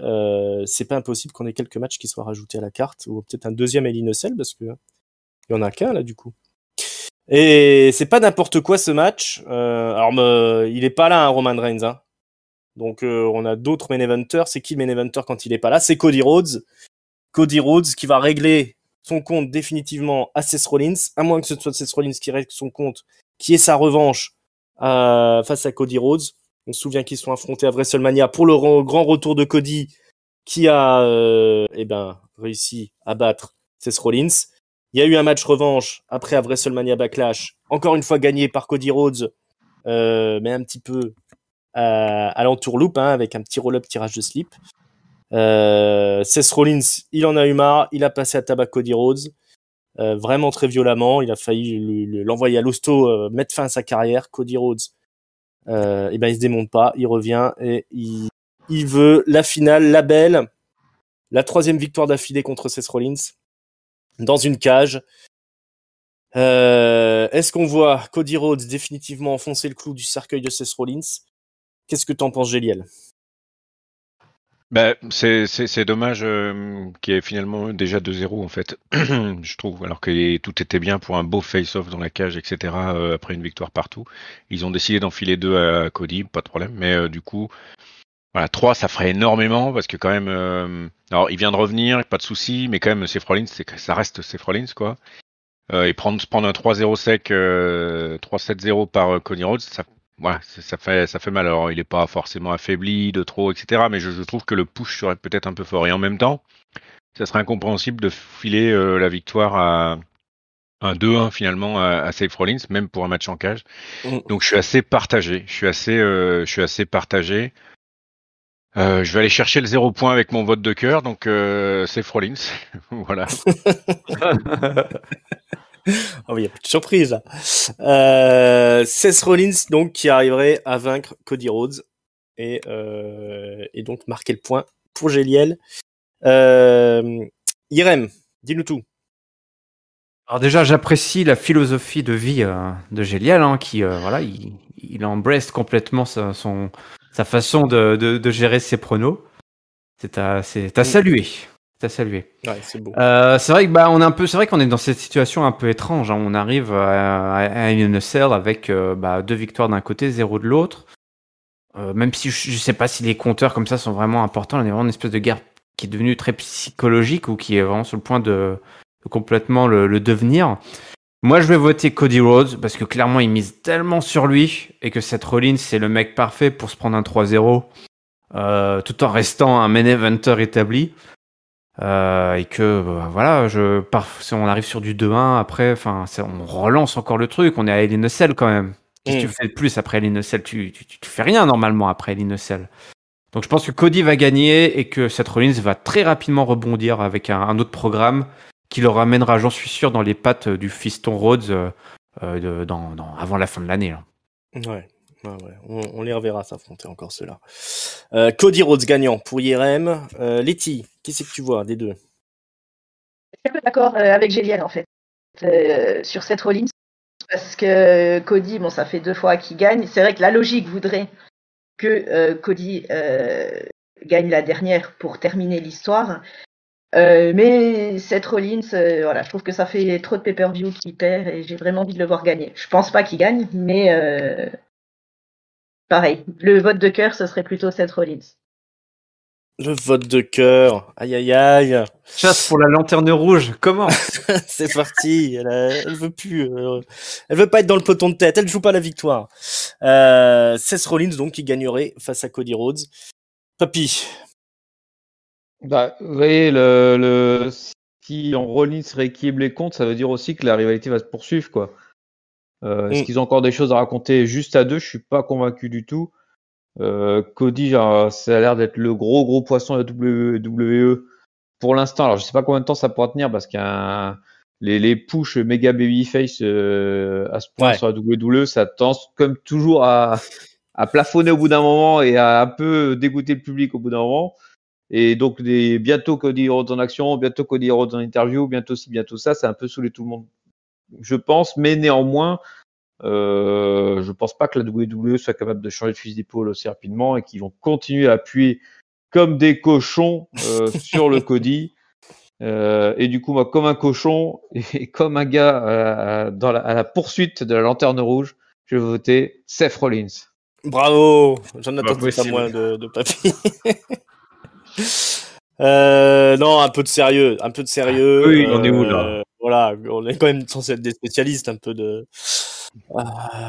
[SPEAKER 1] c'est pas impossible qu'on ait quelques matchs qui soient rajoutés à la carte, ou peut-être un deuxième Hell in a Cell, parce que il y en a qu'un là du coup. Et c'est pas n'importe quoi ce match. Il est pas là, hein, Roman Reigns. Hein. Donc on a d'autres main eventers. C'est qui le main eventer quand il est pas là? C'est Cody Rhodes. Cody Rhodes qui va régler son compte définitivement à Seth Rollins, à moins que ce soit Seth Rollins qui règle son compte, qui est sa revanche face à Cody Rhodes. On se souvient qu'ils sont affrontés à WrestleMania pour le grand retour de Cody, qui a réussi à battre Seth Rollins. Il y a eu un match revanche après à WrestleMania Backlash, encore une fois gagné par Cody Rhodes, mais un petit peu à l'entourloupe, hein, avec un petit roll-up tirage de slip. Seth Rollins, il en a eu marre, il a passé à tabac Cody Rhodes, vraiment très violemment. Il a failli l'envoyer à l'hosto, mettre fin à sa carrière. Cody Rhodes, il se démonte pas, il revient et il veut la finale, la belle, la 3e victoire d'affilée contre Seth Rollins dans une cage. Est-ce qu'on voit Cody Rhodes définitivement enfoncer le clou du cercueil de Seth Rollins? Qu'est-ce que t'en penses, Géliel?
[SPEAKER 5] C'est dommage qu'il y ait finalement déjà 2-0 en fait, je trouve, alors que tout était bien pour un beau face-off dans la cage, etc. Après une victoire partout. Ils ont décidé d'enfiler 2 à Cody, pas de problème, mais du coup, voilà, 3 ça ferait énormément parce que quand même, alors il vient de revenir, pas de souci, mais quand même Seth Rollins, ça reste Seth Rollins quoi. Et se prendre un 3-0 sec, 3-7-0 par Cody Rhodes, ça fait mal. Alors, il n'est pas forcément affaibli de trop, etc. Mais je trouve que le push serait peut-être un peu fort. Et en même temps, ça serait incompréhensible de filer la victoire à un 2-1 finalement à Seth Rollins, même pour un match en cage. Donc, je suis assez partagé. Je suis assez partagé. Je vais aller chercher le 0 point avec mon vote de cœur. Donc, Seth Rollins. Voilà.
[SPEAKER 1] Oh, il y a plus de surprise là. Seth Rollins donc qui arriverait à vaincre Cody Rhodes et donc marquer le point pour Géliel. Irem, dis-nous tout.
[SPEAKER 2] Alors déjà, j'apprécie la philosophie de vie de Géliel, hein, qui il embrasse complètement sa façon de gérer ses pronos. C'est à saluer. C'est à saluer.
[SPEAKER 1] Ouais, c'est beau.
[SPEAKER 2] C'est vrai que c'est vrai qu'on est dans cette situation un peu étrange. On arrive à une Cell avec 2 victoires d'un côté, 0 de l'autre. Même si je sais pas si les compteurs comme ça sont vraiment importants. Là, on est vraiment une espèce de guerre qui est devenue très psychologique ou qui est vraiment sur le point de complètement le devenir. Moi, je vais voter Cody Rhodes parce que clairement, il mise tellement sur lui et que Seth Rollins, c'est le mec parfait pour se prendre un 3-0 tout en restant un main eventer établi. Et que voilà, si on arrive sur du 2-1 après, on relance encore le truc. On est à Hell in a Cell quand même. Qu'est-ce que tu fais de plus après Hell in a Cell? Tu fais rien normalement après Hell in a Cell. Donc je pense que Cody va gagner et que Seth Rollins va très rapidement rebondir avec un autre programme qui le ramènera, j'en suis sûr, dans les pattes du fiston Rhodes avant la fin de l'année. Là.
[SPEAKER 1] Ouais. On les reverra s'affronter encore ceux-là. Cody Rhodes gagnant pour IRM. Letty, qu'est-ce que tu vois des deux?
[SPEAKER 3] Je suis un peu d'accord avec Gélienne en fait sur Seth Rollins parce que Cody, ça fait 2 fois qu'il gagne. C'est vrai que la logique voudrait que Cody gagne la dernière pour terminer l'histoire. Mais Seth Rollins, je trouve que ça fait trop de pay-per-view qu'il perd et j'ai vraiment envie de le voir gagner. Je pense pas qu'il gagne, mais pareil, le vote de cœur, ce serait plutôt Seth Rollins.
[SPEAKER 1] Le vote de cœur, aïe aïe aïe.
[SPEAKER 2] Chasse pour la lanterne rouge, comment?
[SPEAKER 1] C'est parti, elle veut plus, elle veut pas être dans le peloton de tête, elle joue pas la victoire. Seth Rollins donc qui gagnerait face à Cody Rhodes. Papy.
[SPEAKER 4] Vous voyez, si en Rollins rééquilibre les comptes, ça veut dire aussi que la rivalité va se poursuivre, quoi. Est-ce qu'ils ont encore des choses à raconter juste à deux? Je suis pas convaincu du tout. Cody, ça a l'air d'être le gros poisson de la WWE pour l'instant. Alors, je sais pas combien de temps ça pourra tenir parce qu'il y a les push méga babyface à ce point sur la WWE, ça tend comme toujours à plafonner au bout d'un moment et à un peu dégoûter le public au bout d'un moment. Et donc, bientôt Cody Rhodes en action, bientôt Cody Rhodes en interview, bientôt ci, bientôt ça, c'est un peu saoulé tout le monde, je pense. Mais néanmoins, je pense pas que la WWE soit capable de changer de fusil d'épaule aussi rapidement et qu'ils vont continuer à appuyer comme des cochons sur le Cody. Et du coup, moi, comme un cochon et comme un gars à la poursuite de la lanterne rouge, je vais voter Seth Rollins.
[SPEAKER 1] Bravo, j'en attendais pas moins de Papy. Non, un peu de sérieux.
[SPEAKER 2] Oui, on est où là?
[SPEAKER 1] Voilà, on est quand même censé être des spécialistes, un peu de.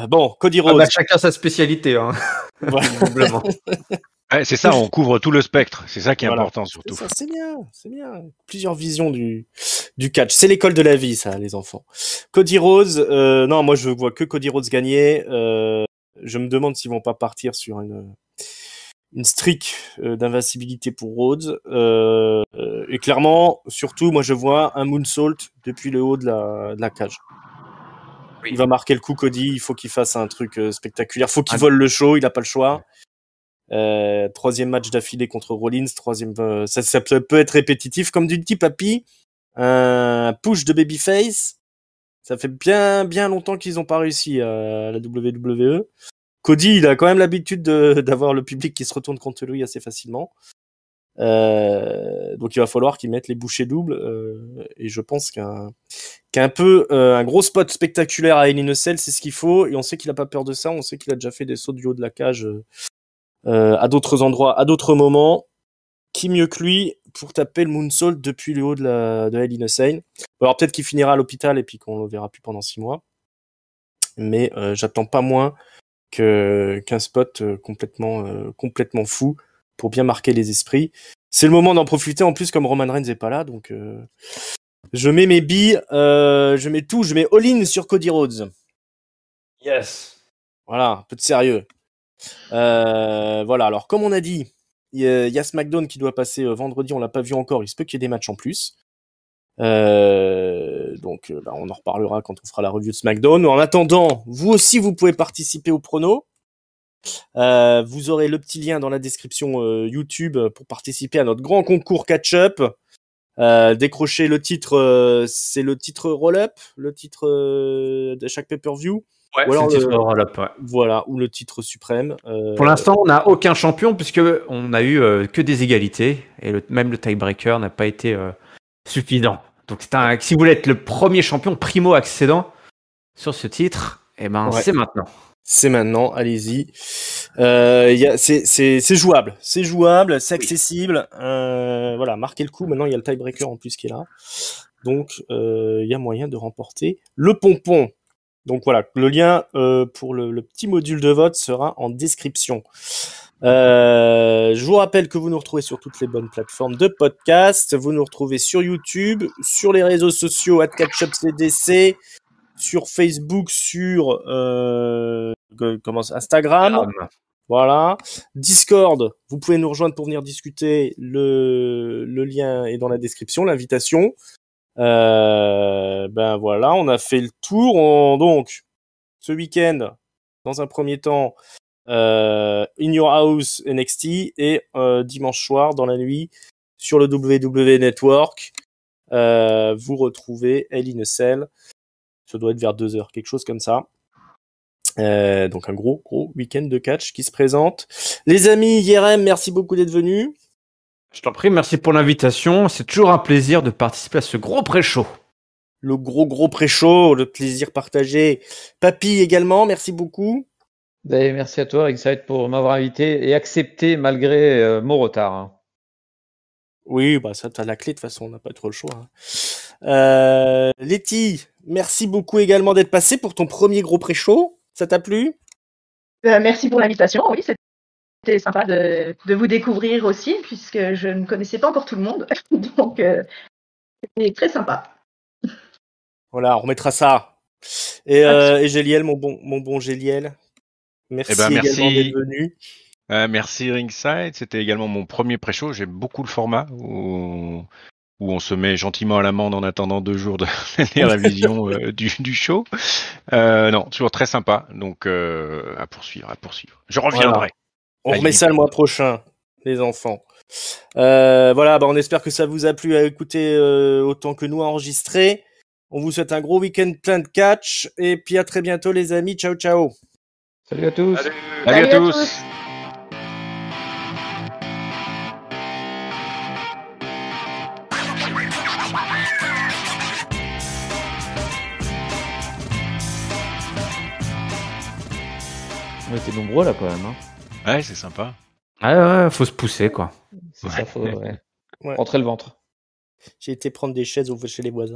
[SPEAKER 1] Bon, Cody Rhodes.
[SPEAKER 2] Chacun sa spécialité, hein. Visiblement.
[SPEAKER 5] Ouais, c'est ça, on couvre tout le spectre. C'est ça qui est important surtout.
[SPEAKER 1] C'est bien. Plusieurs visions du catch. C'est l'école de la vie, ça, les enfants. Cody Rhodes. Non, moi je vois que Cody Rhodes gagner. Je me demande s'ils vont pas partir sur une streak d'invincibilité pour Rhodes. Et clairement, surtout, moi je vois un moonsault depuis le haut de la cage. Oui. Il va marquer le coup, Cody. Il faut qu'il fasse un truc spectaculaire. Faut qu'il vole le show. Il a pas le choix. 3e match d'affilée contre Rollins. Ça peut être répétitif. Comme du dit Papy, un push de babyface. Ça fait bien longtemps qu'ils ont pas réussi à la WWE. Cody, il a quand même l'habitude d'avoir le public qui se retourne contre lui assez facilement. Donc il va falloir qu'il mette les bouchées doubles. Et je pense qu'un peu un gros spot spectaculaire à Hell in a Cell, c'est ce qu'il faut. Et on sait qu'il a pas peur de ça. On sait qu'il a déjà fait des sauts du haut de la cage à d'autres endroits, à d'autres moments. Qui mieux que lui pour taper le moonsault depuis le haut de Hell in a Cell. Alors peut-être qu'il finira à l'hôpital et puis qu'on le verra plus pendant 6 mois. Mais j'attends pas moins qu'un spot complètement fou pour bien marquer les esprits. C'est le moment d'en profiter. En plus, comme Roman Reigns est pas là, donc je mets mes billes, je mets all-in sur Cody Rhodes.
[SPEAKER 2] Yes.
[SPEAKER 1] Voilà, un peu de sérieux. Voilà. Alors, comme on a dit, il y a SmackDown qui doit passer vendredi. On l'a pas vu encore. Il se peut qu'il y ait des matchs en plus. Donc, on en reparlera quand on fera la review de SmackDown. En attendant, vous aussi, vous pouvez participer au prono. Vous aurez le petit lien dans la description YouTube pour participer à notre grand concours catch-up. Décrocher le titre, c'est le titre roll-up, le titre de chaque pay-per-view.
[SPEAKER 2] Ouais,
[SPEAKER 1] ou alors
[SPEAKER 2] c'est le titre Roll-Up, ouais.
[SPEAKER 1] Voilà, ou le titre suprême.
[SPEAKER 2] Pour l'instant, on n'a aucun champion puisque on a eu que des égalités et même le tiebreaker n'a pas été suffisant. Donc si vous voulez être le premier champion primo accédant sur ce titre, c'est maintenant.
[SPEAKER 1] C'est maintenant, allez-y. C'est jouable, c'est accessible. Voilà, marquez le coup. Maintenant, il y a le tiebreaker en plus qui est là. Donc, il y a moyen de remporter le pompon. Donc voilà, le lien pour le petit module de vote sera en description. Je vous rappelle que vous nous retrouvez sur toutes les bonnes plateformes de podcast. Vous nous retrouvez sur YouTube, sur les réseaux sociaux @catchupcdc, sur Facebook, sur Instagram. Voilà. Discord, vous pouvez nous rejoindre pour venir discuter. Le lien est dans la description, l'invitation. Voilà, on a fait le tour. Donc, ce week-end, dans un premier temps, In Your House NXT et dimanche soir, dans la nuit, sur le WWE Network, vous retrouvez Hell in a Cell. Ça doit être vers 2h, quelque chose comme ça. Donc un gros week-end de catch qui se présente. Les amis, Yerem, merci beaucoup d'être venus.
[SPEAKER 2] Je t'en prie, merci pour l'invitation. C'est toujours un plaisir de participer à ce gros pré-show.
[SPEAKER 1] Le gros pré-show, le plaisir partagé. Papy également, merci beaucoup.
[SPEAKER 4] Merci à toi, Ringside, pour m'avoir invité et accepté malgré mon retard.
[SPEAKER 1] Oui, ça t'as la clé, de toute façon, on n'a pas trop le choix. Letty, merci beaucoup également d'être passé pour ton premier gros pré-show. Ça t'a plu ?
[SPEAKER 3] Merci pour l'invitation, oui, c'était sympa de vous découvrir aussi, puisque je ne connaissais pas encore tout le monde. Donc, c'était très sympa.
[SPEAKER 1] Voilà, on remettra ça. Et Géliel, mon bon Géliel, merci également d'être venu.
[SPEAKER 5] Merci Ringside, c'était également mon premier pré-show. J'aime beaucoup le format où on se met gentiment à l'amende en attendant 2 jours de la révision du show. Non, toujours très sympa. Donc à poursuivre. Je reviendrai.
[SPEAKER 1] Voilà. On remet ça le mois prochain, les enfants. On espère que ça vous a plu à écouter autant que nous à enregistrer. On vous souhaite un gros week-end plein de catch et puis à très bientôt les amis. Ciao ciao.
[SPEAKER 4] Salut à tous.
[SPEAKER 5] Salut à tous.
[SPEAKER 4] On était nombreux là quand même.
[SPEAKER 5] Ouais, c'est sympa.
[SPEAKER 2] Ouais, faut se pousser quoi.
[SPEAKER 4] C'est ça, faut rentrer le ventre.
[SPEAKER 1] J'ai été prendre des chaises chez les voisins.